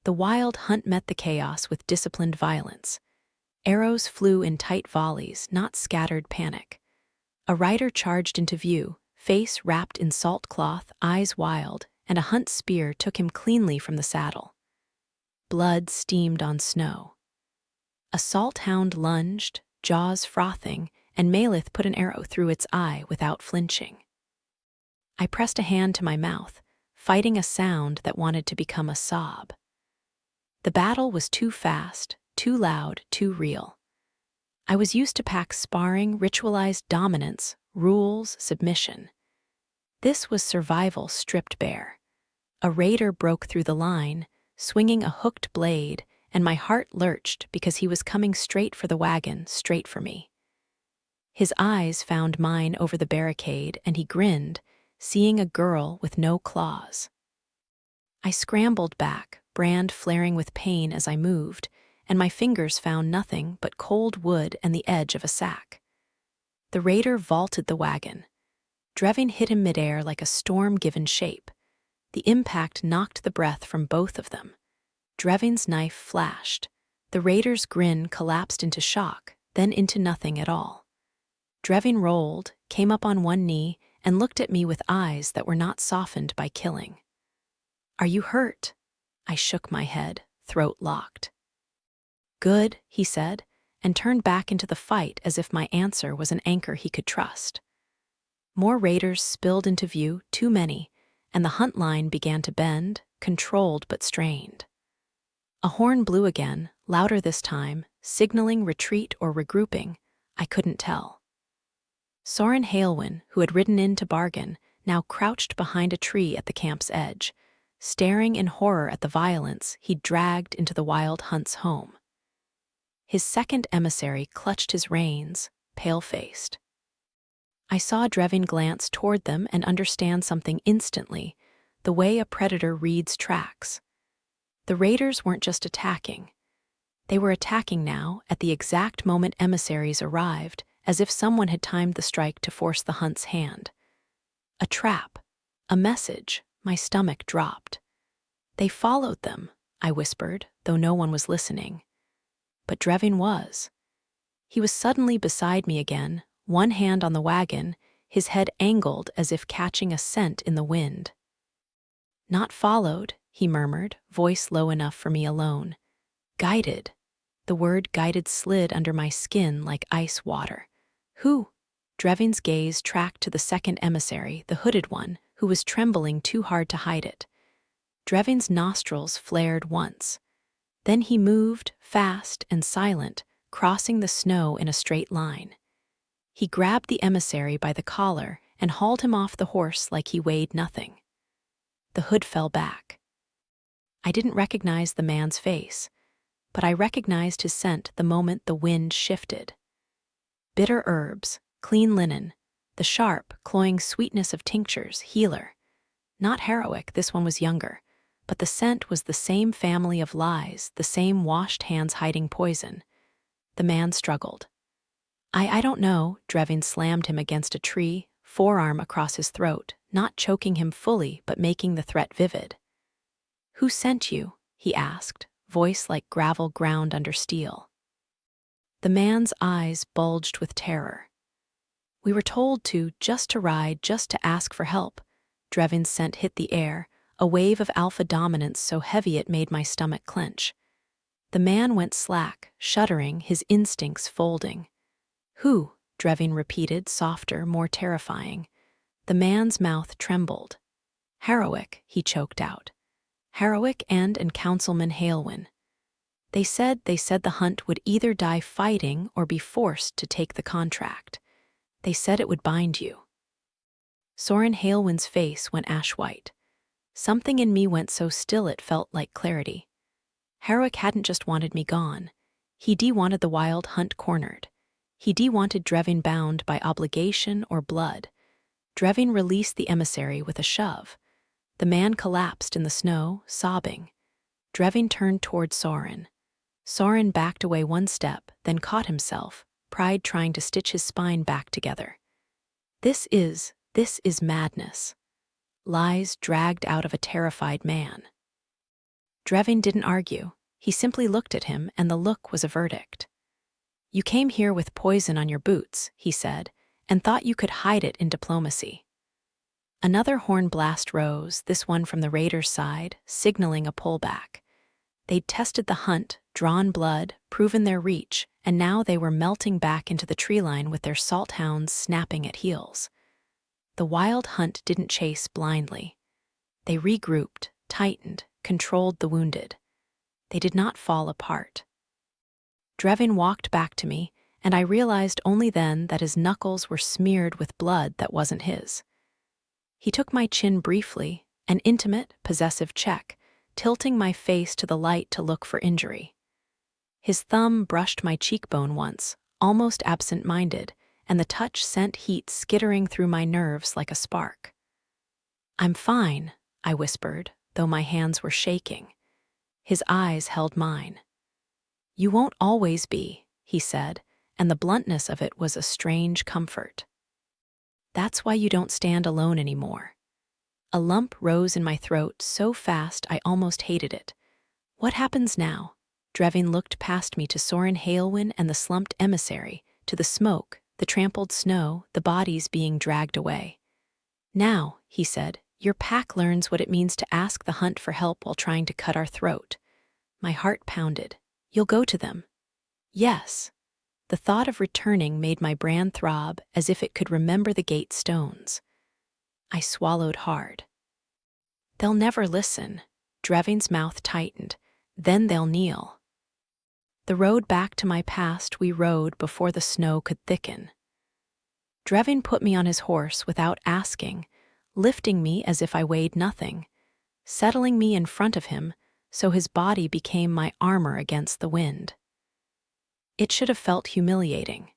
The wild hunt met the chaos with disciplined violence. Arrows flew in tight volleys, not scattered panic. A rider charged into view, face wrapped in salt cloth, eyes wild, and a hunt spear took him cleanly from the saddle. Blood steamed on snow. A salt hound lunged, jaws frothing, and Malith put an arrow through its eye without flinching. I pressed a hand to my mouth, fighting a sound that wanted to become a sob. The battle was too fast, too loud, too real. I was used to pack sparring, ritualized dominance, rules, submission. This was survival stripped bare. A raider broke through the line, swinging a hooked blade, and my heart lurched because he was coming straight for the wagon, straight for me. His eyes found mine over the barricade, and he grinned, seeing a girl with no claws. I scrambled back, brand flaring with pain as I moved, and my fingers found nothing but cold wood and the edge of a sack. The raider vaulted the wagon. Drevain hit him midair like a storm given shape. The impact knocked the breath from both of them. Drevain's knife flashed. The raider's grin collapsed into shock, then into nothing at all. Drevain rolled, came up on one knee, and looked at me with eyes that were not softened by killing. "Are you hurt?" I shook my head, throat locked. "Good," he said, and turned back into the fight as if my answer was an anchor he could trust. More raiders spilled into view, too many, and the hunt line began to bend, controlled but strained. A horn blew again, louder this time, signaling retreat or regrouping. I couldn't tell. Soren Halewin, who had ridden in to bargain, now crouched behind a tree at the camp's edge, staring in horror at the violence he'd dragged into the wild hunt's home. His second emissary clutched his reins, pale-faced. I saw Drevain glance toward them and understand something instantly, the way a predator reads tracks. The raiders weren't just attacking. They were attacking now at the exact moment emissaries arrived, as if someone had timed the strike to force the hunt's hand. A trap, a message. My stomach dropped. "They followed them," I whispered, though no one was listening. But Drevain was. He was suddenly beside me again, one hand on the wagon, his head angled as if catching a scent in the wind. "Not followed," he murmured, voice low enough for me alone. Guided. The word guided slid under my skin like ice water. Who? Drevain's gaze tracked to the second emissary, the hooded one, who was trembling too hard to hide it. Drevain's nostrils flared once. Then he moved, fast and silent, crossing the snow in a straight line. He grabbed the emissary by the collar and hauled him off the horse like he weighed nothing. The hood fell back. I didn't recognize the man's face, but I recognized his scent the moment the wind shifted. Bitter herbs, clean linen, the sharp, cloying sweetness of tinctures, healer. Not heroic, this one was younger, but the scent was the same family of lies, the same washed hands hiding poison. The man struggled. I don't know, Drevain slammed him against a tree, forearm across his throat, not choking him fully but making the threat vivid. Who sent you? He asked, voice like gravel ground under steel. The man's eyes bulged with terror. We were told just to ride, just to ask for help. Drevain's scent hit the air, a wave of alpha dominance so heavy it made my stomach clench. The man went slack, shuddering, his instincts folding. Who? Drevain repeated, softer, more terrifying. The man's mouth trembled. Harrowick, he choked out. Harrowick and Councilman Halewyn. They said the hunt would either die fighting or be forced to take the contract. They said it would bind you. Soren Halewyn's face went ash-white. Something in me went so still it felt like clarity. Harrowick hadn't just wanted me gone. He wanted the wild hunt cornered. He wanted Drevain bound by obligation or blood. Drevain released the emissary with a shove. The man collapsed in the snow, sobbing. Drevain turned toward Soren. Soren backed away one step, then caught himself, pride trying to stitch his spine back together. This is madness. Lies dragged out of a terrified man. Drevain didn't argue. He simply looked at him, and the look was a verdict. You came here with poison on your boots, he said, and thought you could hide it in diplomacy. Another horn blast rose, this one from the raiders' side, signaling a pullback. They'd tested the hunt, drawn blood, proven their reach, and now they were melting back into the tree line with their salt hounds snapping at heels. The wild hunt didn't chase blindly. They regrouped, tightened, controlled the wounded. They did not fall apart. Drevain walked back to me, and I realized only then that his knuckles were smeared with blood that wasn't his. He took my chin briefly, an intimate, possessive check, tilting my face to the light to look for injury. His thumb brushed my cheekbone once, almost absent-minded, and the touch sent heat skittering through my nerves like a spark. I'm fine, I whispered, though my hands were shaking. His eyes held mine. You won't always be, he said, and the bluntness of it was a strange comfort. That's why you don't stand alone anymore. A lump rose in my throat so fast I almost hated it. What happens now? Drevain looked past me to Soren Halewyn and the slumped emissary, to the smoke, the trampled snow, the bodies being dragged away. Now, he said, your pack learns what it means to ask the hunt for help while trying to cut our throat. My heart pounded. You'll go to them? Yes. The thought of returning made my brain throb as if it could remember the gate stones. I swallowed hard. They'll never listen. Drevain's mouth tightened. Then they'll kneel. The road back to my past we rode before the snow could thicken. Drevain put me on his horse without asking, lifting me as if I weighed nothing, settling me in front of him so his body became my armor against the wind. It should have felt humiliating.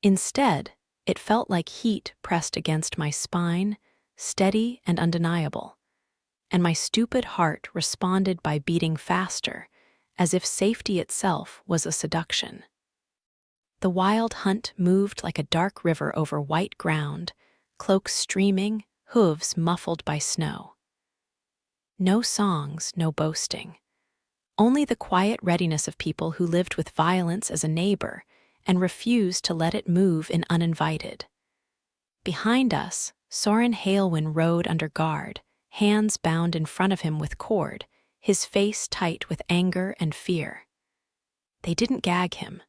Instead, it felt like heat pressed against my spine, steady and undeniable, and my stupid heart responded by beating faster, as if safety itself was a seduction. The wild hunt moved like a dark river over white ground, cloaks streaming, hooves muffled by snow. No songs, no boasting. Only the quiet readiness of people who lived with violence as a neighbor and refused to let it move in uninvited. Behind us, Soren Halewyn rode under guard, hands bound in front of him with cord, his face tight with anger and fear. They didn't gag him.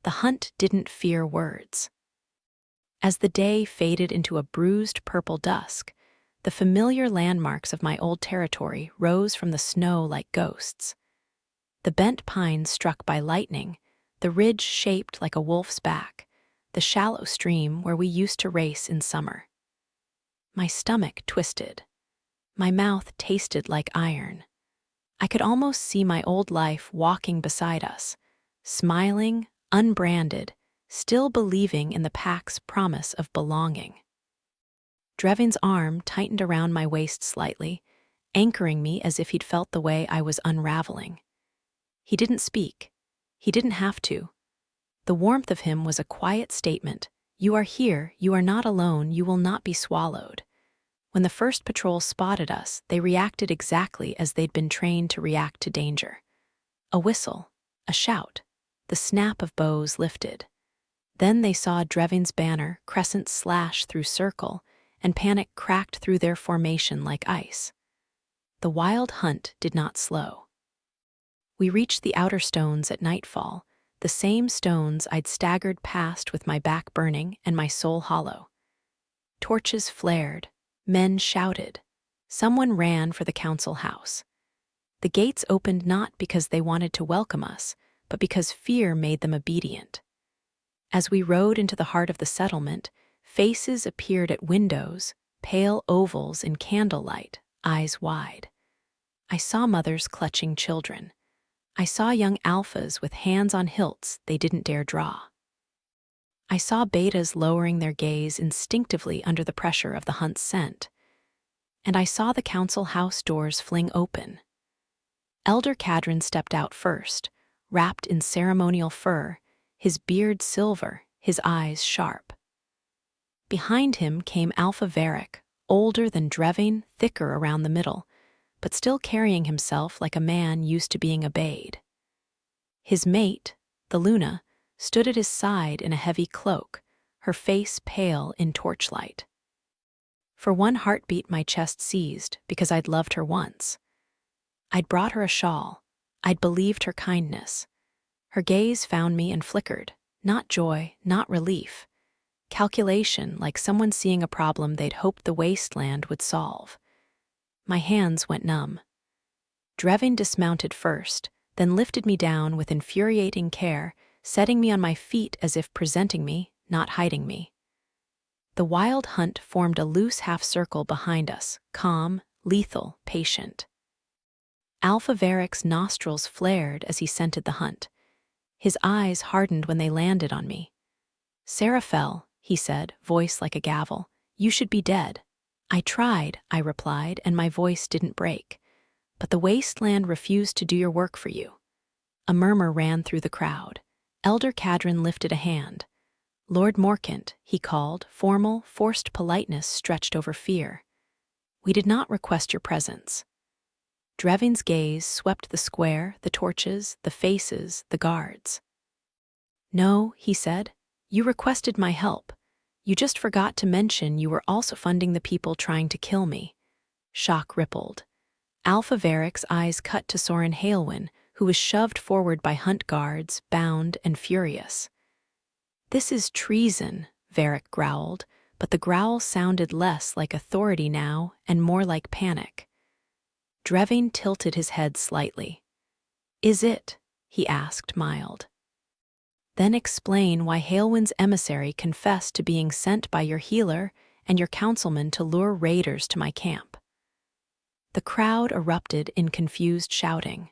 The hunt didn't fear words. As the day faded into a bruised purple dusk, the familiar landmarks of my old territory rose from the snow like ghosts. The bent pines struck by lightning, the ridge shaped like a wolf's back, the shallow stream where we used to race in summer. My stomach twisted. My mouth tasted like iron. I could almost see my old life walking beside us, smiling, unbranded, still believing in the pack's promise of belonging. Drevain's arm tightened around my waist slightly, anchoring me as if he'd felt the way I was unraveling. He didn't speak. He didn't have to. The warmth of him was a quiet statement. You are here, you are not alone, you will not be swallowed. When the first patrol spotted us, they reacted exactly as they'd been trained to react to danger. A whistle, a shout, the snap of bows lifted. Then they saw Drevain's banner, crescent slash through circle, and panic cracked through their formation like ice. The wild hunt did not slow. We reached the outer stones at nightfall, the same stones I'd staggered past with my back burning and my soul hollow. Torches flared, men shouted. Someone ran for the council house. The gates opened not because they wanted to welcome us, but because fear made them obedient. As we rode into the heart of the settlement, faces appeared at windows, pale ovals in candlelight, eyes wide. I saw mothers clutching children. I saw young alphas with hands on hilts they didn't dare draw. I saw betas lowering their gaze instinctively under the pressure of the hunt's scent. And I saw the council house doors fling open. Elder Cadron stepped out first, wrapped in ceremonial fur, his beard silver, his eyes sharp. Behind him came Alpha Varric, older than Drevain, thicker around the middle, but still carrying himself like a man used to being obeyed. His mate, the Luna, stood at his side in a heavy cloak, her face pale in torchlight. For one heartbeat my chest seized because I'd loved her once. I'd brought her a shawl. I'd believed her kindness. Her gaze found me and flickered, not joy, not relief. Calculation, like someone seeing a problem they'd hoped the wasteland would solve. My hands went numb. Drevain dismounted first, then lifted me down with infuriating care, setting me on my feet as if presenting me, not hiding me. The wild hunt formed a loose half-circle behind us, calm, lethal, patient. Alpha Varric's nostrils flared as he scented the hunt. His eyes hardened when they landed on me. "Sarah fell," he said, voice like a gavel. "You should be dead." "I tried," I replied, and my voice didn't break. "But the wasteland refused to do your work for you." A murmur ran through the crowd. Elder Cadron lifted a hand. "Lord Morcant," he called, formal, forced politeness stretched over fear. "We did not request your presence." Drevain's gaze swept the square, the torches, the faces, the guards. "No," he said, "you requested my help. You just forgot to mention you were also funding the people trying to kill me." Shock rippled. Alpha Varric's eyes cut to Soren Halewin, who was shoved forward by hunt guards, bound and furious. "This is treason," Varric growled, but the growl sounded less like authority now and more like panic. Drevain tilted his head slightly. "Is it?" he asked, mild. "Then explain why Halewin's emissary confessed to being sent by your healer and your councilman to lure raiders to my camp." The crowd erupted in confused shouting.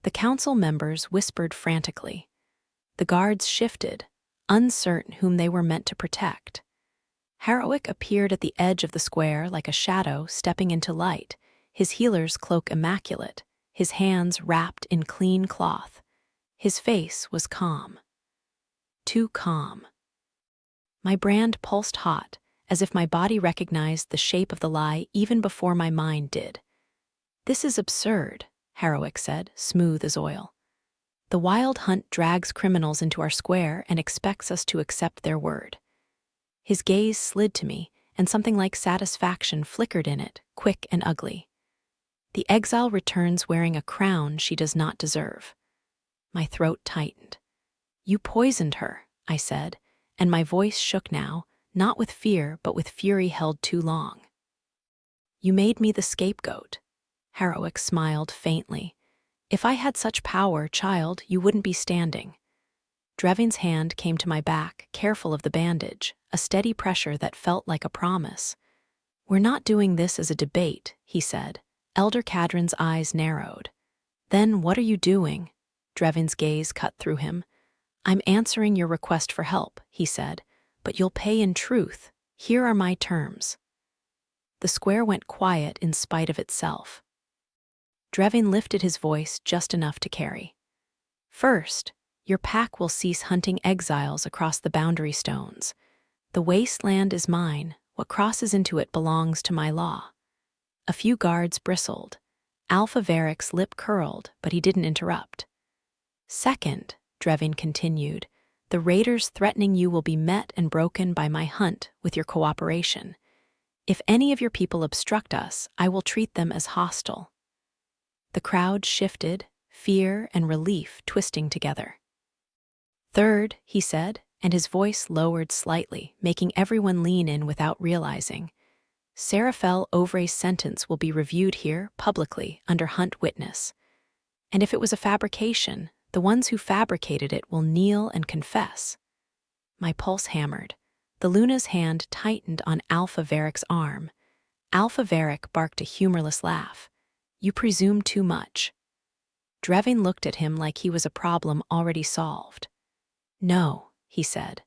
The council members whispered frantically. The guards shifted, uncertain whom they were meant to protect. Harowick appeared at the edge of the square like a shadow stepping into light, his healer's cloak immaculate, his hands wrapped in clean cloth. His face was calm. Too calm. My brand pulsed hot, as if my body recognized the shape of the lie even before my mind did. "This is absurd," Harowick said, smooth as oil. "The wild hunt drags criminals into our square and expects us to accept their word." His gaze slid to me, and something like satisfaction flickered in it, quick and ugly. The exile returns wearing a crown she does not deserve. My throat tightened. You poisoned her, I said, and my voice shook now, not with fear but with fury held too long. You made me the scapegoat. Harowick smiled faintly. If I had such power, child, you wouldn't be standing. Drevain's hand came to my back, careful of the bandage, a steady pressure that felt like a promise. We're not doing this as a debate, he said. Elder Cadron's eyes narrowed. Then what are you doing? Drevain's gaze cut through him. I'm answering your request for help, he said, but you'll pay in truth. Here are my terms. The square went quiet in spite of itself. Drevain lifted his voice just enough to carry. First, your pack will cease hunting exiles across the boundary stones. The wasteland is mine. What crosses into it belongs to my law. A few guards bristled. Alpha Varric's lip curled, but he didn't interrupt. Second, Drevain continued, the raiders threatening you will be met and broken by my hunt with your cooperation. If any of your people obstruct us, I will treat them as hostile. The crowd shifted, fear and relief twisting together. Third, he said, and his voice lowered slightly, making everyone lean in without realizing. Serafel Ovre's sentence will be reviewed here, publicly, under hunt witness. And if it was a fabrication, the ones who fabricated it will kneel and confess. My pulse hammered. The Luna's hand tightened on Alpha Varric's arm. Alpha Varric barked a humorless laugh. You presume too much. Drevain looked at him like he was a problem already solved. No, he said.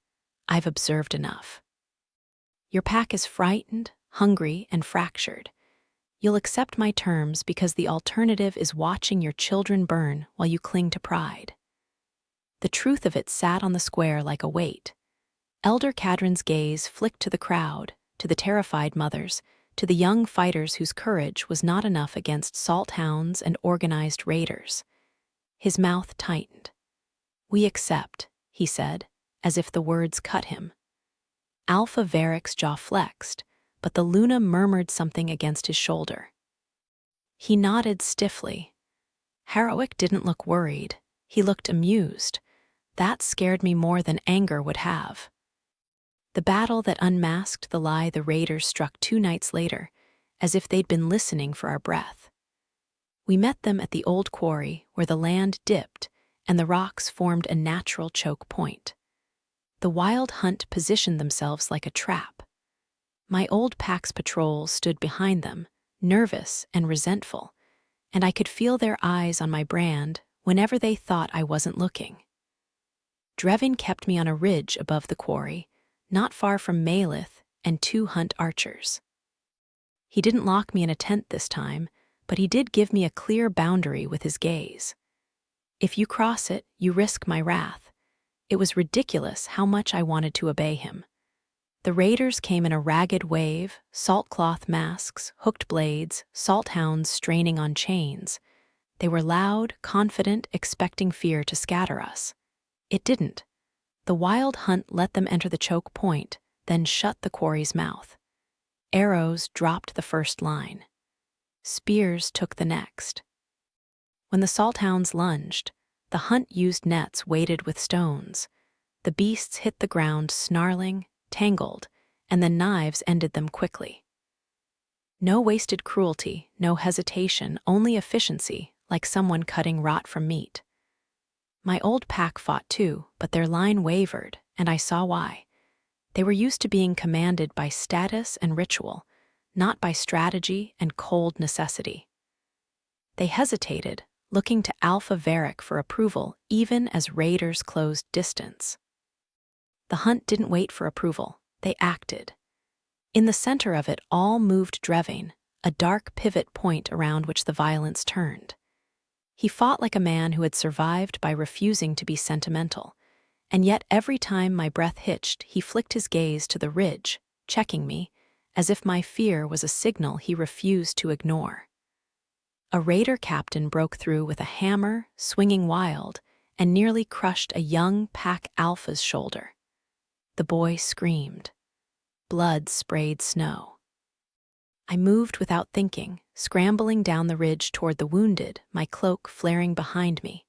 I've observed enough. Your pack is frightened, hungry, and fractured. You'll accept my terms because the alternative is watching your children burn while you cling to pride. The truth of it sat on the square like a weight. Elder Cadron's gaze flicked to the crowd, to the terrified mothers, to the young fighters whose courage was not enough against salt hounds and organized raiders. His mouth tightened. We accept, he said, as if the words cut him. Alpha Varric's jaw flexed, but the Luna murmured something against his shoulder. He nodded stiffly. Harowick didn't look worried. He looked amused. That scared me more than anger would have. The battle that unmasked the lie the raiders struck 2 nights later, as if they'd been listening for our breath. We met them at the old quarry where the land dipped and the rocks formed a natural choke point. The wild hunt positioned themselves like a trap. My old pack's patrol stood behind them, nervous and resentful, and I could feel their eyes on my brand whenever they thought I wasn't looking. Drevain kept me on a ridge above the quarry, not far from Malith and 2 hunt archers. He didn't lock me in a tent this time, but he did give me a clear boundary with his gaze. If you cross it, you risk my wrath. It was ridiculous how much I wanted to obey him. The raiders came in a ragged wave, saltcloth masks, hooked blades, salt hounds straining on chains. They were loud, confident, expecting fear to scatter us. It didn't. The wild hunt let them enter the choke point, then shut the quarry's mouth. Arrows dropped the first line. Spears took the next. When the salt hounds lunged, the hunt used nets weighted with stones. The beasts hit the ground snarling, tangled, and then knives ended them quickly. No wasted cruelty, no hesitation, only efficiency, like someone cutting rot from meat. My old pack fought too, but their line wavered, and I saw why. They were used to being commanded by status and ritual, not by strategy and cold necessity. They hesitated, looking to Alpha Varric for approval even as raiders closed distance. The hunt didn't wait for approval, they acted. In the center of it all moved Drevain, a dark pivot point around which the violence turned. He fought like a man who had survived by refusing to be sentimental, and yet every time my breath hitched, he flicked his gaze to the ridge, checking me, as if my fear was a signal he refused to ignore. A raider captain broke through with a hammer, swinging wild, and nearly crushed a young pack alpha's shoulder. The boy screamed. blood sprayed snow. I moved without thinking, scrambling down the ridge toward the wounded, my cloak flaring behind me.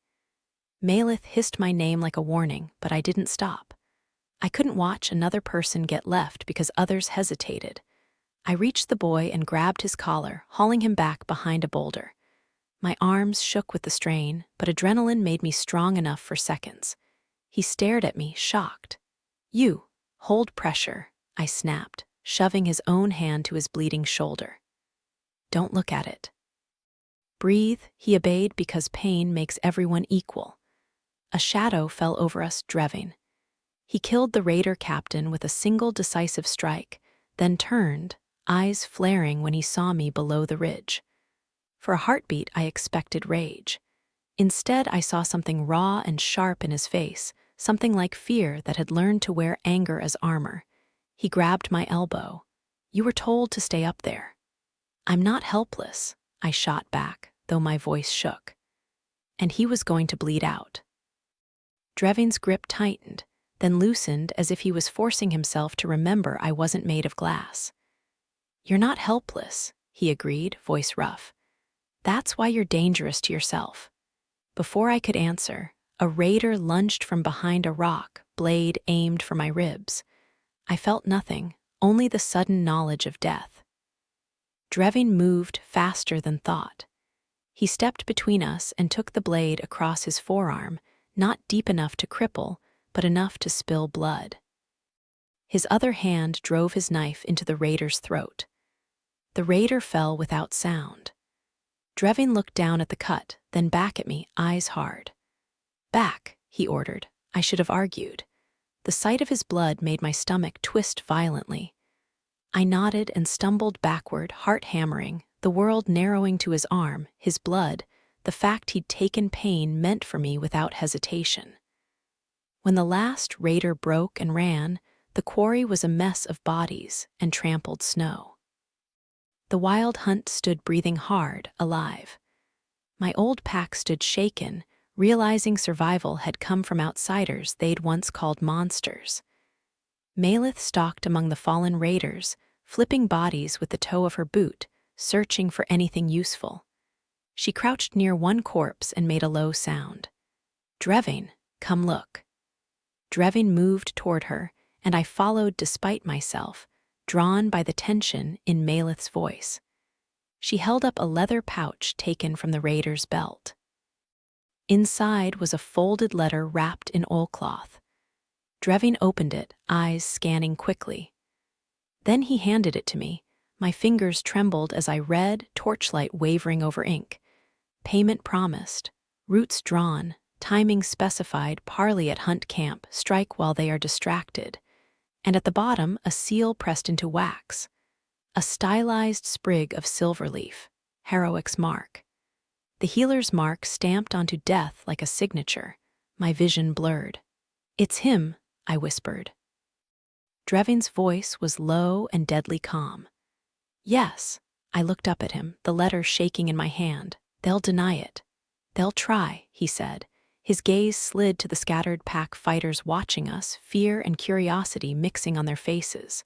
Malith hissed my name like a warning, but I didn't stop. I couldn't watch another person get left because others hesitated. I reached the boy and grabbed his collar, hauling him back behind a boulder. My arms shook with the strain, but adrenaline made me strong enough for seconds. He stared at me, shocked. "You, hold pressure," I snapped, shoving his own hand to his bleeding shoulder. "Don't look at it." "Breathe," he obeyed because pain makes everyone equal. A shadow fell over us, Drevain. He killed the raider captain with a single decisive strike, then turned, eyes flaring when he saw me below the ridge. For a heartbeat, I expected rage. Instead, I saw something raw and sharp in his face, something like fear that had learned to wear anger as armor. He grabbed my elbow. "You were told to stay up there." "I'm not helpless," I shot back, though my voice shook. And he was going to bleed out. Drevain's grip tightened, then loosened as if he was forcing himself to remember I wasn't made of glass. "You're not helpless," he agreed, voice rough. "That's why you're dangerous to yourself." Before I could answer, a raider lunged from behind a rock, blade aimed for my ribs. I felt nothing, only the sudden knowledge of death. Drevain moved faster than thought. He stepped between us and took the blade across his forearm, not deep enough to cripple, but enough to spill blood. His other hand drove his knife into the raider's throat. The raider fell without sound. Drevain looked down at the cut, then back at me, eyes hard. "Back," he ordered. I should have argued. The sight of his blood made my stomach twist violently. I nodded and stumbled backward, heart hammering, the world narrowing to his arm, his blood, the fact he'd taken pain meant for me without hesitation. When the last raider broke and ran, the quarry was a mess of bodies and trampled snow. The wild hunt stood breathing hard, alive. My old pack stood shaken, realizing survival had come from outsiders they'd once called monsters. Malith stalked among the fallen raiders, flipping bodies with the toe of her boot, searching for anything useful. She crouched near one corpse and made a low sound. "Drevain, come look." Drevain moved toward her, and I followed despite myself, drawn by the tension in Malith's voice. She held up a leather pouch taken from the raider's belt. Inside was a folded letter wrapped in oilcloth. Drevain opened it, eyes scanning quickly. Then he handed it to me. My fingers trembled as I read, torchlight wavering over ink. "Payment promised. Routes drawn. Timing specified. Parley at hunt camp. Strike while they are distracted." And at the bottom, a seal pressed into wax. A stylized sprig of silver leaf. Heroic's mark. The healer's mark stamped onto death like a signature. My vision blurred. "It's him," I whispered. Drevain's voice was low and deadly calm. "Yes." I looked up at him, the letter shaking in my hand. "They'll deny it." "They'll try," he said. His gaze slid to the scattered pack fighters watching us, fear and curiosity mixing on their faces.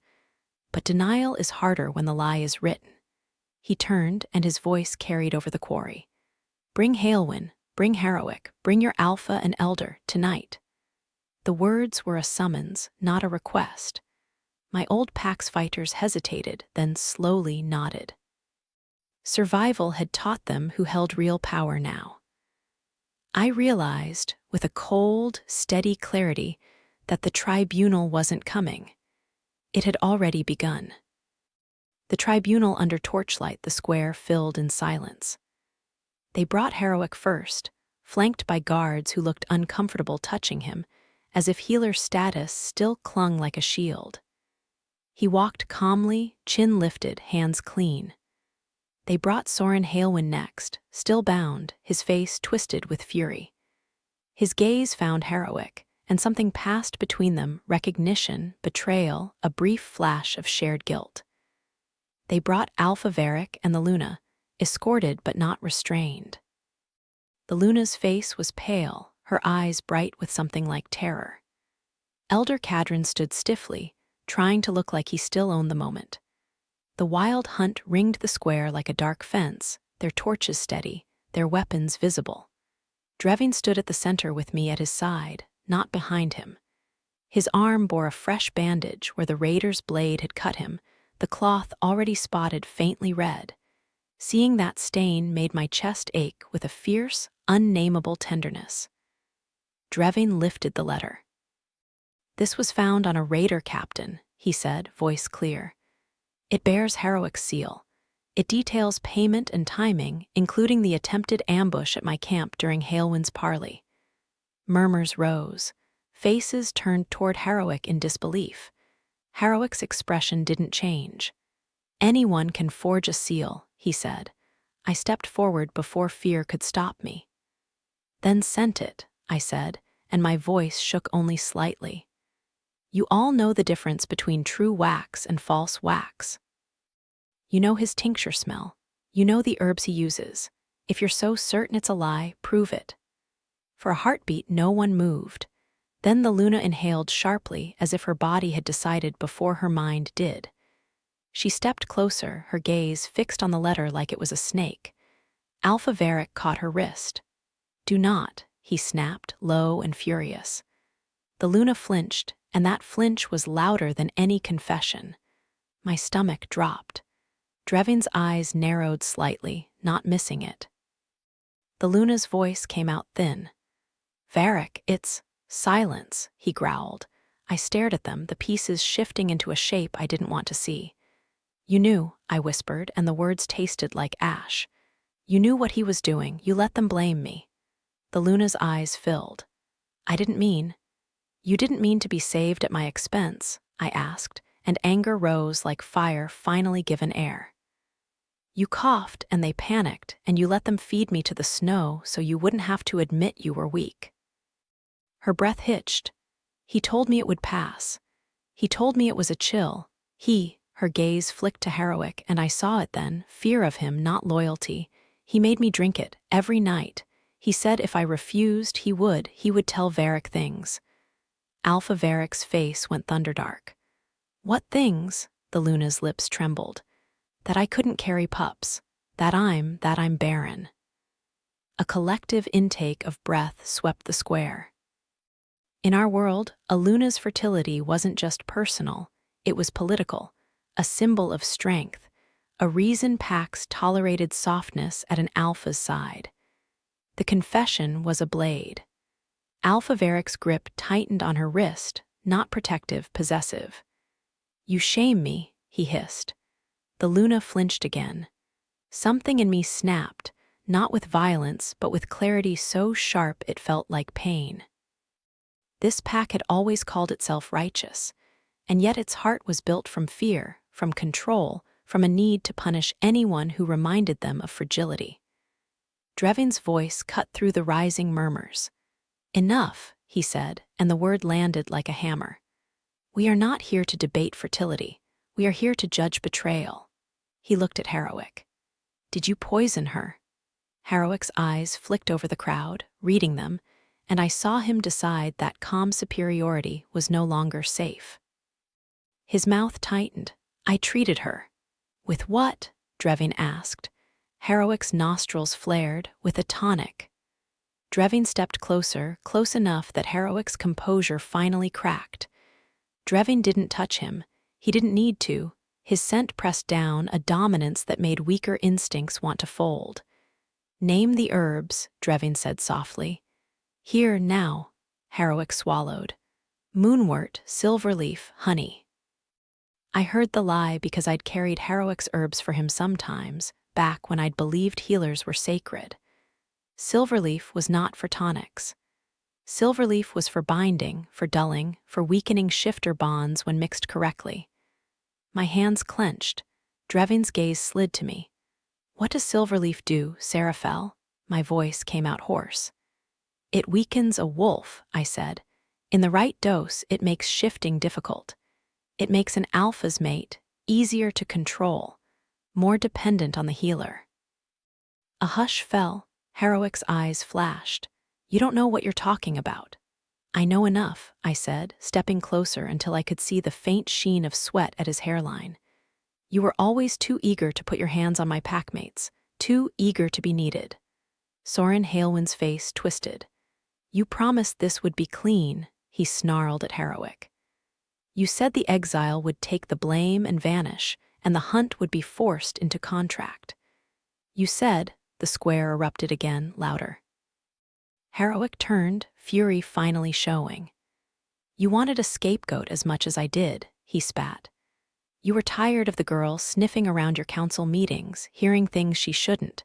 But denial is harder when the lie is written. He turned, and his voice carried over the quarry. "Bring Hailwyn, bring Heroic, bring your Alpha and Elder, tonight." The words were a summons, not a request. My old pack's fighters hesitated, then slowly nodded. Survival had taught them who held real power now. I realized, with a cold, steady clarity, that the tribunal wasn't coming. It had already begun. The tribunal under torchlight, the square filled in silence. They brought Heroic first, flanked by guards who looked uncomfortable touching him, as if healer status still clung like a shield. He walked calmly, chin lifted, hands clean. They brought Soren Hailwyn next, still bound, his face twisted with fury. His gaze found Heroic, and something passed between them, recognition, betrayal, a brief flash of shared guilt. They brought Alpha Varric and the Luna, escorted but not restrained. The Luna's face was pale, her eyes bright with something like terror. Elder Cadron stood stiffly, trying to look like he still owned the moment. The wild hunt ringed the square like a dark fence, their torches steady, their weapons visible. Drevain stood at the center with me at his side, not behind him. His arm bore a fresh bandage where the raider's blade had cut him, the cloth already spotted faintly red. Seeing that stain made my chest ache with a fierce, unnameable tenderness. Drevain lifted the letter. "This was found on a raider captain," he said, voice clear. "It bears Heroic's seal. It details payment and timing, including the attempted ambush at my camp during Halewind's parley." Murmurs rose. Faces turned toward Heroic in disbelief. Heroic's expression didn't change. "Anyone can forge a seal," he said. I stepped forward before fear could stop me. "Then scent it," I said, and my voice shook only slightly. "You all know the difference between true wax and false wax. You know his tincture smell. You know the herbs he uses. If you're so certain it's a lie, prove it." For a heartbeat, no one moved. Then the Luna inhaled sharply, as if her body had decided before her mind did. She stepped closer, her gaze fixed on the letter like it was a snake. Alpha Varric caught her wrist. "Do not," he snapped, low and furious. The Luna flinched, and that flinch was louder than any confession. My stomach dropped. Drevain's eyes narrowed slightly, not missing it. The Luna's voice came out thin. "Varric, it's..." "Silence," he growled. I stared at them, the pieces shifting into a shape I didn't want to see. "You knew," I whispered, and the words tasted like ash. "You knew what he was doing. You let them blame me." The Luna's eyes filled. "I didn't mean..." "You didn't mean to be saved at my expense," I asked, and anger rose like fire finally given air. "You coughed, and they panicked, and you let them feed me to the snow so you wouldn't have to admit you were weak." Her breath hitched. "He told me it would pass. He told me it was a chill. Her gaze flicked to Heroic, and I saw it then, fear of him, not loyalty. "He made me drink it, every night. He said if I refused, he would tell Varric things." Alpha Varric's face went thunderdark. "What things?" The Luna's lips trembled. "That I couldn't carry pups. That I'm barren." A collective intake of breath swept the square. In our world, a Luna's fertility wasn't just personal, it was political, a symbol of strength, a reason Pax tolerated softness at an Alpha's side. The confession was a blade. Alpha Varric's grip tightened on her wrist, not protective, possessive. "You shame me," he hissed. The Luna flinched again. Something in me snapped, not with violence, but with clarity so sharp it felt like pain. This pack had always called itself righteous, and yet its heart was built from fear, from control, from a need to punish anyone who reminded them of fragility. Drevain's voice cut through the rising murmurs. "Enough," he said, and the word landed like a hammer. "We are not here to debate fertility. We are here to judge betrayal." He looked at Heroic. "Did you poison her?" Heroic's eyes flicked over the crowd, reading them, and I saw him decide that calm superiority was no longer safe. His mouth tightened. "I treated her." "With what?" Drevain asked. Heroic's nostrils flared. "With a tonic." Drevain stepped closer, close enough that Heroic's composure finally cracked. Drevain didn't touch him. He didn't need to. His scent pressed down, a dominance that made weaker instincts want to fold. "Name the herbs," Drevain said softly. "Here, now." Heroic swallowed. "Moonwort, silverleaf, honey." I heard the lie because I'd carried Heroic's herbs for him sometimes, back when I'd believed healers were sacred. Silverleaf was not for tonics. Silverleaf was for binding, for dulling, for weakening shifter bonds when mixed correctly. My hands clenched. Drevain's gaze slid to me. "What does silverleaf do, Seraphel?" My voice came out hoarse. "It weakens a wolf," I said. "In the right dose, it makes shifting difficult. It makes an alpha's mate easier to control, more dependent on the healer." A hush fell. Heroic's eyes flashed. "You don't know what you're talking about." I know enough, I said, stepping closer until I could see the faint sheen of sweat at his hairline. You were always too eager to put your hands on my packmates, too eager to be needed. Soren Halewin's face twisted. You promised this would be clean, he snarled at Heroic. You said the exile would take the blame and vanish, and the hunt would be forced into contract. You said, the square erupted again, louder. Heroic turned, fury finally showing. You wanted a scapegoat as much as I did, he spat. You were tired of the girl sniffing around your council meetings, hearing things she shouldn't.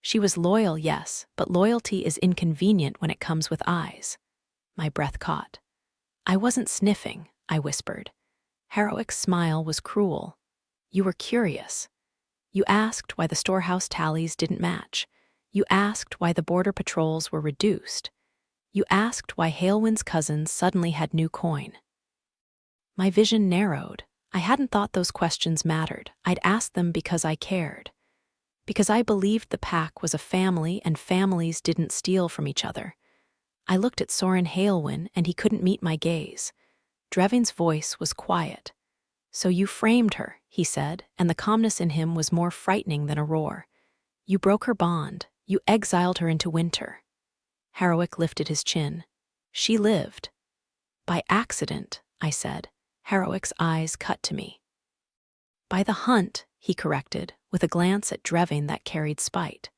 She was loyal, yes, but loyalty is inconvenient when it comes with eyes. My breath caught. I wasn't sniffing, I whispered. Heroic's smile was cruel. You were curious. You asked why the storehouse tallies didn't match. You asked why the border patrols were reduced. You asked why Halewin's cousins suddenly had new coin. My vision narrowed. I hadn't thought those questions mattered. I'd asked them because I cared. Because I believed the pack was a family and families didn't steal from each other. I looked at Soren Halewin and he couldn't meet my gaze. Drevain's voice was quiet. So you framed her, he said, and the calmness in him was more frightening than a roar. You broke her bond. You exiled her into winter. Heroic lifted his chin. She lived. By accident, I said. Heroic's eyes cut to me. By the hunt, he corrected, with a glance at Drevain that carried spite.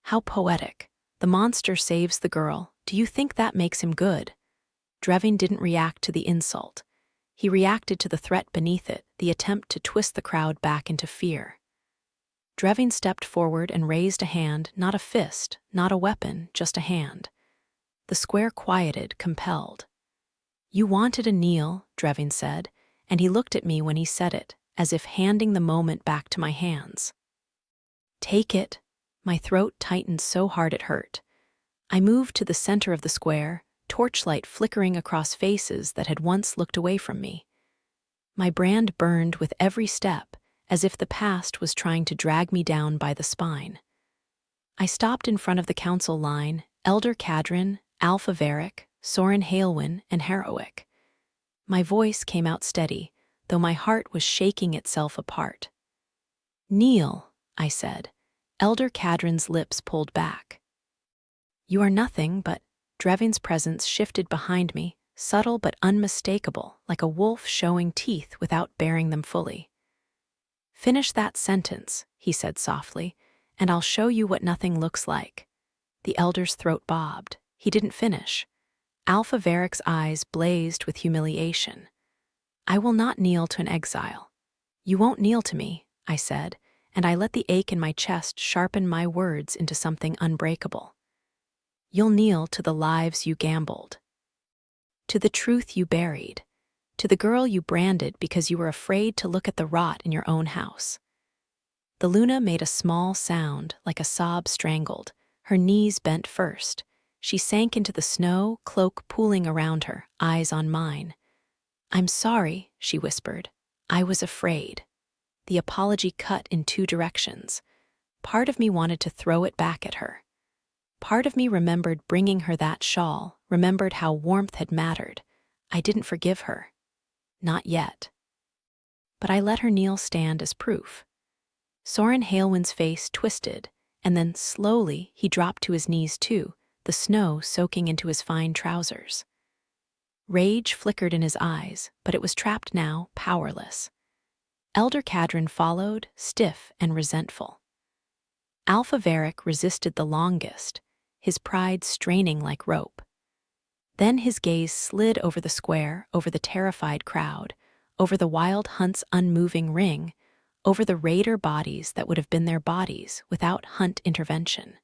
How poetic. The monster saves the girl. Do you think that makes him good? Drevain didn't react to the insult. He reacted to the threat beneath it, the attempt to twist the crowd back into fear. Drevain stepped forward and raised a hand, not a fist, not a weapon, just a hand. The square quieted, compelled. You wanted a kneel, Drevain said, and he looked at me when he said it, as if handing the moment back to my hands. Take it. My throat tightened so hard it hurt. I moved to the center of the square, torchlight flickering across faces that had once looked away from me. My brand burned with every step, as if the past was trying to drag me down by the spine. I stopped in front of the council line, Elder Cadrin, Alpha Varick, Soren Halewin, and Heroic. My voice came out steady, though my heart was shaking itself apart. Kneel, I said. Elder Cadrin's lips pulled back. You are nothing, but Drevain's presence shifted behind me, subtle but unmistakable, like a wolf showing teeth without baring them fully. Finish that sentence, he said softly, and I'll show you what nothing looks like. The elder's throat bobbed. He didn't finish. Alpha Varick's eyes blazed with humiliation. I will not kneel to an exile. You won't kneel to me, I said, and I let the ache in my chest sharpen my words into something unbreakable. You'll kneel to the lives you gambled. To the truth you buried. To the girl you branded because you were afraid to look at the rot in your own house. The Luna made a small sound, like a sob strangled. Her knees bent first. She sank into the snow, cloak pooling around her, eyes on mine. I'm sorry, she whispered. I was afraid. The apology cut in two directions. Part of me wanted to throw it back at her. Part of me remembered bringing her that shawl, remembered how warmth had mattered. I didn't forgive her. Not yet. But I let her kneel stand as proof. Soren Halewin's face twisted, and then slowly he dropped to his knees too, the snow soaking into his fine trousers. Rage flickered in his eyes, but it was trapped now, powerless. Elder Cadrin followed, stiff and resentful. Alpha Varick resisted the longest, his pride straining like rope. Then his gaze slid over the square, over the terrified crowd, over the wild hunt's unmoving ring, over the raider bodies that would have been their bodies without hunt intervention.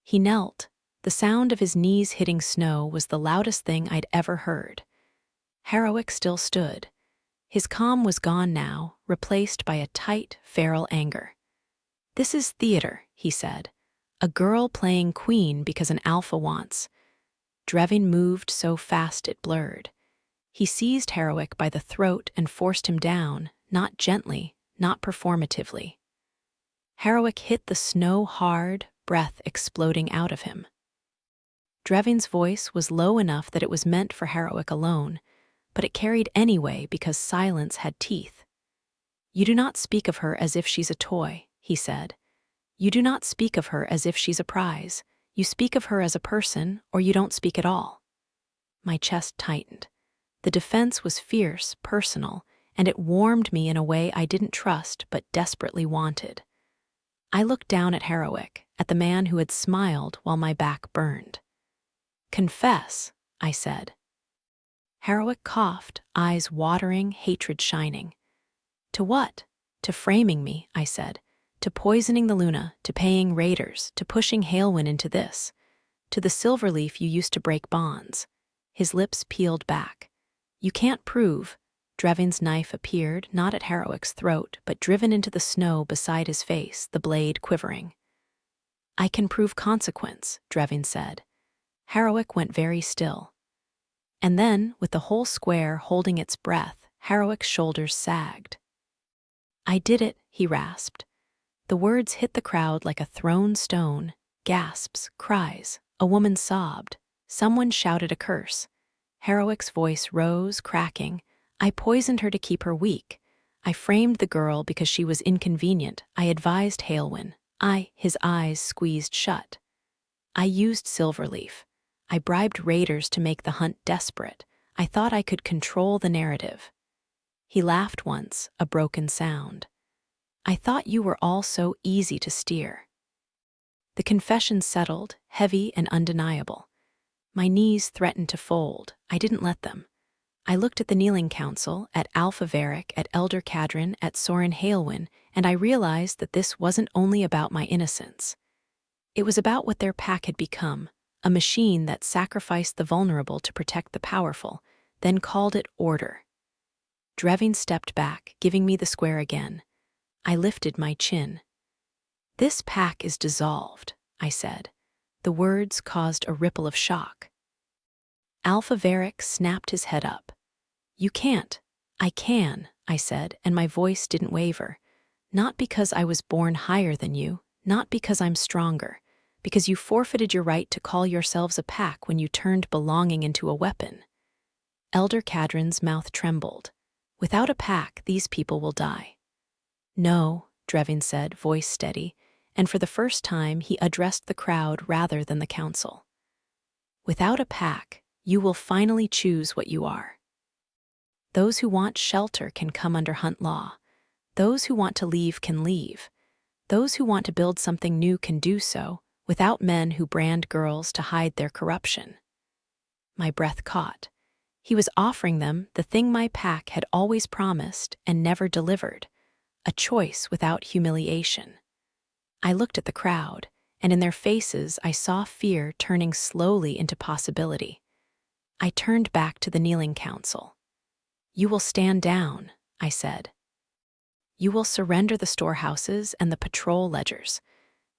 He knelt. The sound of his knees hitting snow was the loudest thing I'd ever heard. Heroic still stood. His calm was gone now, replaced by a tight, feral anger. This is theater, he said. A girl playing queen because an alpha wants. Drevain moved so fast it blurred. He seized Heroic by the throat and forced him down, not gently, not performatively. Heroic hit the snow hard, breath exploding out of him. Drevain's voice was low enough that it was meant for Harowick alone, but it carried anyway because silence had teeth. "You do not speak of her as if she's a toy," he said. "You do not speak of her as if she's a prize. You speak of her as a person, or you don't speak at all." My chest tightened. The defense was fierce, personal, and it warmed me in a way I didn't trust but desperately wanted. I looked down at Harowick, at the man who had smiled while my back burned. "Confess," I said. Harowick coughed, eyes watering, hatred shining. "To what?" "To framing me," I said. "To poisoning the Luna, to paying raiders, to pushing Hailwyn into this. To the Silverleaf you used to break bonds." His lips peeled back. "You can't prove." Drevain's knife appeared, not at Harowick's throat, but driven into the snow beside his face, the blade quivering. "I can prove consequence," Drevain said. Harowick went very still. And then, with the whole square holding its breath, Harowick's shoulders sagged. "I did it," he rasped. The words hit the crowd like a thrown stone. Gasps, cries. A woman sobbed. Someone shouted a curse. Harowick's voice rose, cracking. "I poisoned her to keep her weak. I framed the girl because she was inconvenient. I advised Hailwyn. His eyes squeezed shut. "I used Silverleaf. I bribed raiders to make the hunt desperate. I thought I could control the narrative." He laughed once, a broken sound. "I thought you were all so easy to steer." The confession settled, heavy and undeniable. My knees threatened to fold. I didn't let them. I looked at the kneeling council, at Alpha Varric, at Elder Cadron, at Soren Hailwyn, and I realized that this wasn't only about my innocence. It was about what their pack had become, a machine that sacrificed the vulnerable to protect the powerful, then called it order. Drevain stepped back, giving me the square again. I lifted my chin. "This pack is dissolved," I said. The words caused a ripple of shock. Alpha Varric snapped his head up. "You can't." "I can," I said, and my voice didn't waver. "Not because I was born higher than you, not because I'm stronger, because you forfeited your right to call yourselves a pack when you turned belonging into a weapon." Elder Cadron's mouth trembled. "Without a pack, these people will die." "No," Drevain said, voice steady, and for the first time he addressed the crowd rather than the council. "Without a pack, you will finally choose what you are. Those who want shelter can come under hunt law. Those who want to leave can leave. Those who want to build something new can do so, without men who brand girls to hide their corruption." My breath caught. He was offering them the thing my pack had always promised and never delivered, a choice without humiliation. I looked at the crowd, and in their faces I saw fear turning slowly into possibility. I turned back to the kneeling council. "You will stand down," I said. "You will surrender the storehouses and the patrol ledgers.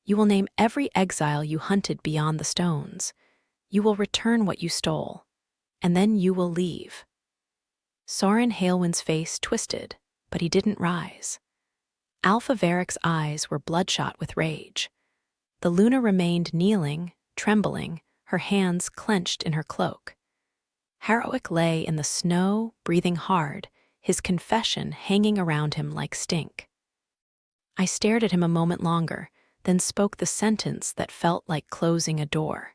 You will name every exile you hunted beyond the stones. You will return what you stole, and then you will leave." Soren Hailwyn's face twisted, but he didn't rise. Alpha Varric's eyes were bloodshot with rage. The Luna remained kneeling, trembling, her hands clenched in her cloak. Harowick lay in the snow, breathing hard, his confession hanging around him like stink. I stared at him a moment longer, then spoke the sentence that felt like closing a door.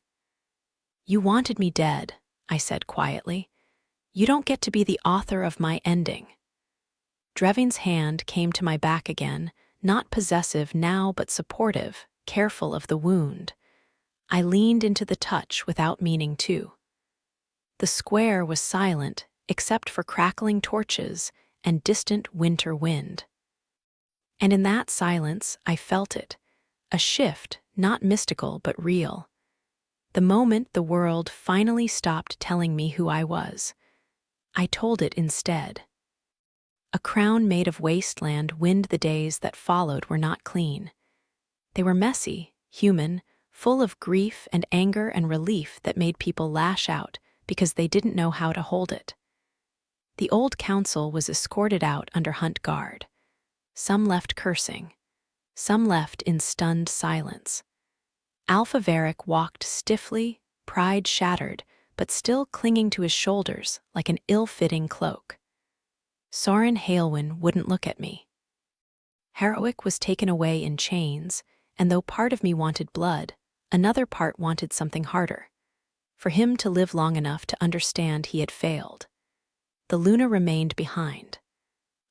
"You wanted me dead," I said quietly. "You don't get to be the author of my ending." Drevain's hand came to my back again, not possessive now but supportive, careful of the wound. I leaned into the touch without meaning to. The square was silent, except for crackling torches and distant winter wind. And in that silence, I felt it, a shift, not mystical but real. The moment the world finally stopped telling me who I was, I told it instead. A crown made of wasteland wind. The days that followed were not clean. They were messy, human, full of grief and anger and relief that made people lash out because they didn't know how to hold it. The old council was escorted out under hunt guard. Some left cursing. Some left in stunned silence. Alpha Varric walked stiffly, pride shattered, but still clinging to his shoulders like an ill-fitting cloak. Soren Hailwyn wouldn't look at me. Heroic was taken away in chains, and though part of me wanted blood, another part wanted something harder. For him to live long enough to understand he had failed. The Luna remained behind.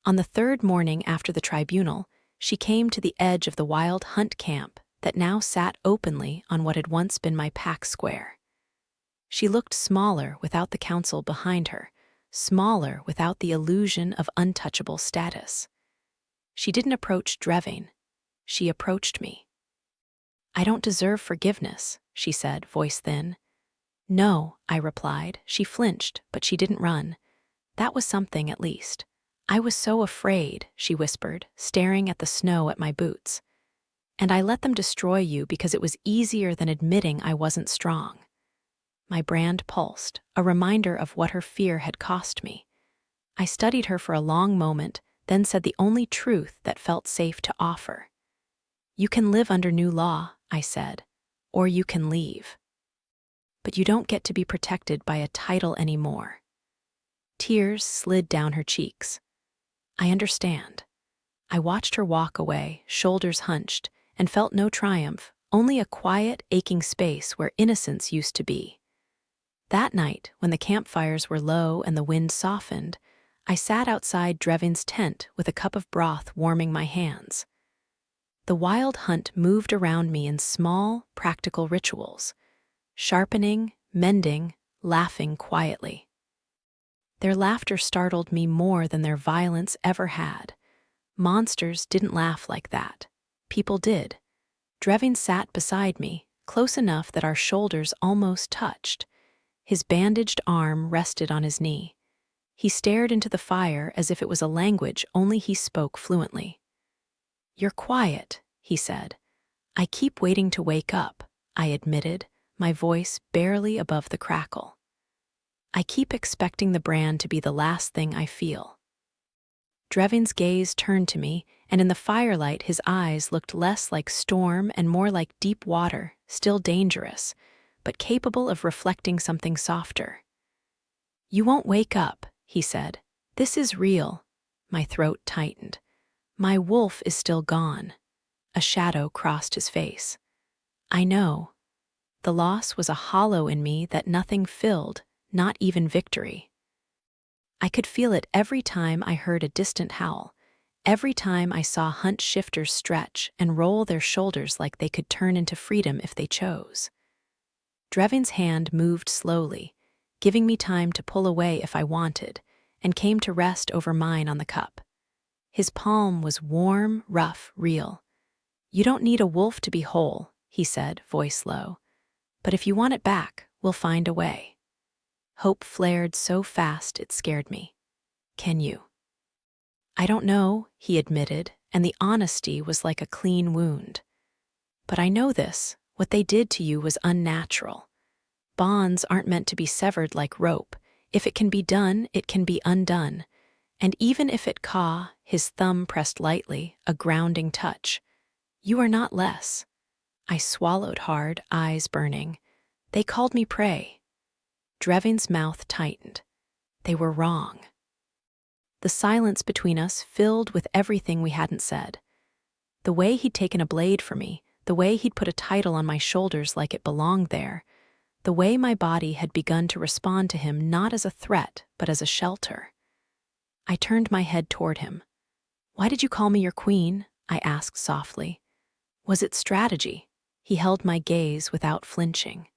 On the third morning after the tribunal, she came to the edge of the wild hunt camp that now sat openly on what had once been my pack square. She looked smaller without the council behind her, smaller without the illusion of untouchable status. She didn't approach Drevain. She approached me. "I don't deserve forgiveness," she said, voice thin. "No," I replied. She flinched, but she didn't run. That was something, at least. "I was so afraid," she whispered, staring at the snow at my boots. "And I let them destroy you because it was easier than admitting I wasn't strong." My brand pulsed, a reminder of what her fear had cost me. I studied her for a long moment, then said the only truth that felt safe to offer. "You can live under new law," I said, "or you can leave. But you don't get to be protected by a title anymore." Tears slid down her cheeks. "I understand." I watched her walk away, shoulders hunched, and felt no triumph, only a quiet, aching space where innocence used to be. That night, when the campfires were low and the wind softened, I sat outside Drevain's tent with a cup of broth warming my hands. The wild hunt moved around me in small, practical rituals, sharpening, mending, laughing quietly. Their laughter startled me more than their violence ever had. Monsters didn't laugh like that. People did. Drevain sat beside me, close enough that our shoulders almost touched. His bandaged arm rested on his knee. He stared into the fire as if it was a language only he spoke fluently. "You're quiet," he said. "I keep waiting to wake up," I admitted, my voice barely above the crackle. "I keep expecting the brand to be the last thing I feel." Drevain's gaze turned to me, and in the firelight his eyes looked less like storm and more like deep water, still dangerous, but capable of reflecting something softer. "You won't wake up," he said. "This is real." My throat tightened. "My wolf is still gone." A shadow crossed his face. "I know." The loss was a hollow in me that nothing filled, not even victory. I could feel it every time I heard a distant howl, every time I saw hunt shifters stretch and roll their shoulders like they could turn into freedom if they chose. Drevain's hand moved slowly, giving me time to pull away if I wanted, and came to rest over mine on the cup. His palm was warm, rough, real. "You don't need a wolf to be whole," he said, voice low. "But if you want it back, we'll find a way." Hope flared so fast it scared me. "Can you?" "I don't know," he admitted, and the honesty was like a clean wound. "But I know this. What they did to you was unnatural. Bonds aren't meant to be severed like rope. If it can be done, it can be undone. And even if it his thumb pressed lightly, a grounding touch. You are not less." I swallowed hard, eyes burning. "They called me prey." Drevain's mouth tightened. They were wrong. The silence between us filled with everything we hadn't said. The way he'd taken a blade for me, the way he'd put a title on my shoulders like it belonged there, the way my body had begun to respond to him not as a threat, but as a shelter. I turned my head toward him. "Why did you call me your queen?" I asked softly. "Was it strategy?" He held my gaze without flinching.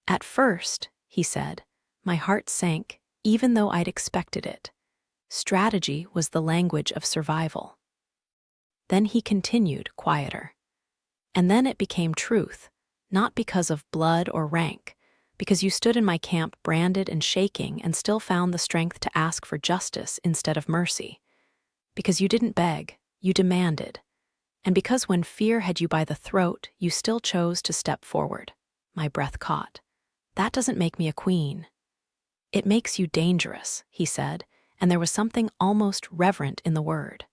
"At first," he said, my heart sank, even though I'd expected it. Strategy was the language of survival. Then he continued, quieter. "And then it became truth, not because of blood or rank, because you stood in my camp branded and shaking and still found the strength to ask for justice instead of mercy. Because you didn't beg, you demanded. And because when fear had you by the throat, you still chose to step forward." My breath caught. "That doesn't make me a queen." "It makes you dangerous," he said, and there was something almost reverent in the word.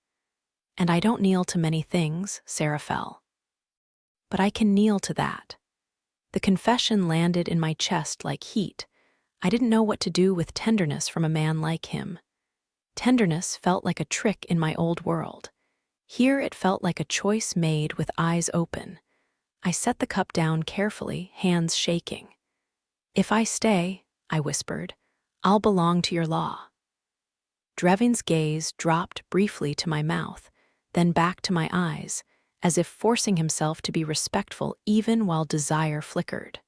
"And I don't kneel to many things," Sarah fell. "But I can kneel to that." The confession landed in my chest like heat. I didn't know what to do with tenderness from a man like him. Tenderness felt like a trick in my old world. Here it felt like a choice made with eyes open. I set the cup down carefully, hands shaking. "If I stay," I whispered, "I'll belong to your law." Drevain's gaze dropped briefly to my mouth, then back to my eyes, as if forcing himself to be respectful even while desire flickered.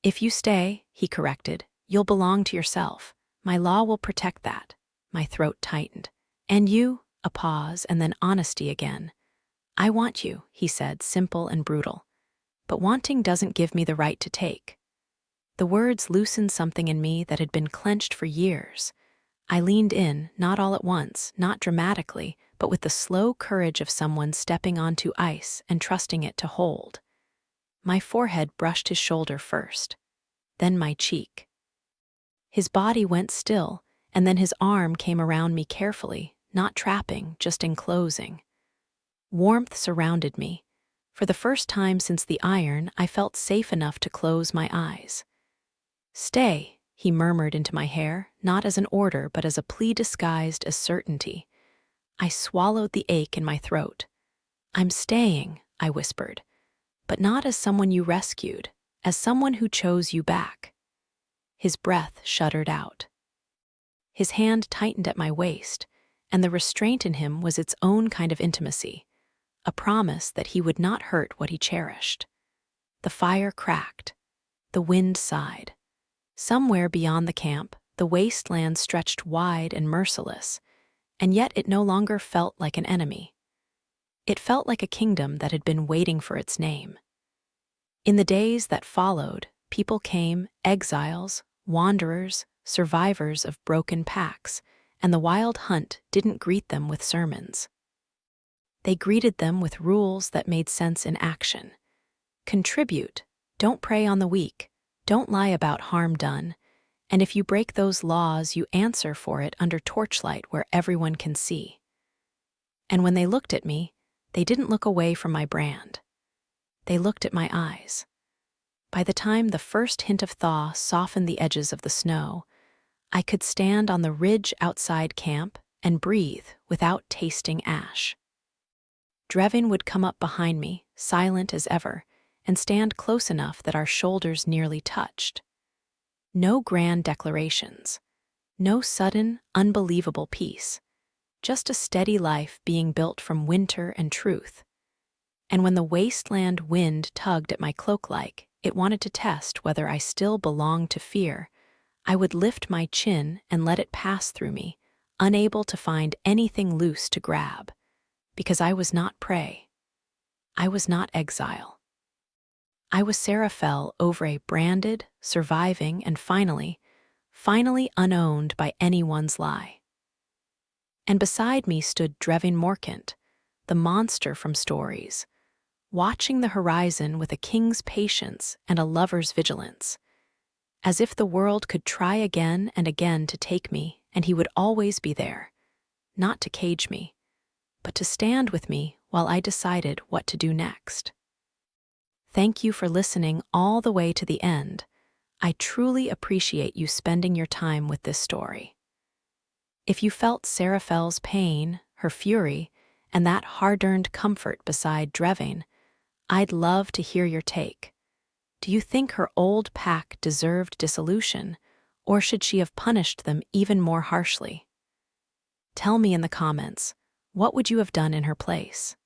"If you stay," he corrected, "you'll belong to yourself. My law will protect that." My throat tightened. "And you?" A pause, and then honesty again. "I want you," he said, simple and brutal. "But wanting doesn't give me the right to take." The words loosened something in me that had been clenched for years. I leaned in, not all at once, not dramatically, but with the slow courage of someone stepping onto ice and trusting it to hold. My forehead brushed his shoulder first, then my cheek. His body went still, and then his arm came around me carefully, not trapping, just enclosing. Warmth surrounded me. For the first time since the iron, I felt safe enough to close my eyes. "Stay," he murmured into my hair, not as an order but as a plea disguised as certainty. I swallowed the ache in my throat. "I'm staying," I whispered, "but not as someone you rescued, as someone who chose you back." His breath shuddered out. His hand tightened at my waist, and the restraint in him was its own kind of intimacy, a promise that he would not hurt what he cherished. The fire cracked. The wind sighed. Somewhere beyond the camp, the wasteland stretched wide and merciless, and yet it no longer felt like an enemy. It felt like a kingdom that had been waiting for its name. In the days that followed, people came, exiles, wanderers, survivors of broken packs, and the wild hunt didn't greet them with sermons. They greeted them with rules that made sense in action. Contribute, don't prey on the weak, don't lie about harm done, and if you break those laws, you answer for it under torchlight where everyone can see. And when they looked at me, they didn't look away from my brand. They looked at my eyes. By the time the first hint of thaw softened the edges of the snow, I could stand on the ridge outside camp and breathe without tasting ash. Drevain would come up behind me, silent as ever, and stand close enough that our shoulders nearly touched. No grand declarations, no sudden, unbelievable peace, just a steady life being built from winter and truth. And when the wasteland wind tugged at my cloak like it wanted to test whether I still belonged to fear, I would lift my chin and let it pass through me, unable to find anything loose to grab, because I was not prey. I was not exile. I was Seraphel over a branded, surviving, and finally unowned by anyone's lie. And beside me stood Drevain Morcant, the monster from stories, watching the horizon with a king's patience and a lover's vigilance, as if the world could try again and again to take me, and he would always be there, not to cage me, but to stand with me while I decided what to do next. Thank you for listening all the way to the end. I truly appreciate you spending your time with this story. If you felt Seraphel's pain, her fury, and that hard-earned comfort beside Drevain, I'd love to hear your take. Do you think her old pack deserved dissolution, or should she have punished them even more harshly? Tell me in the comments, what would you have done in her place?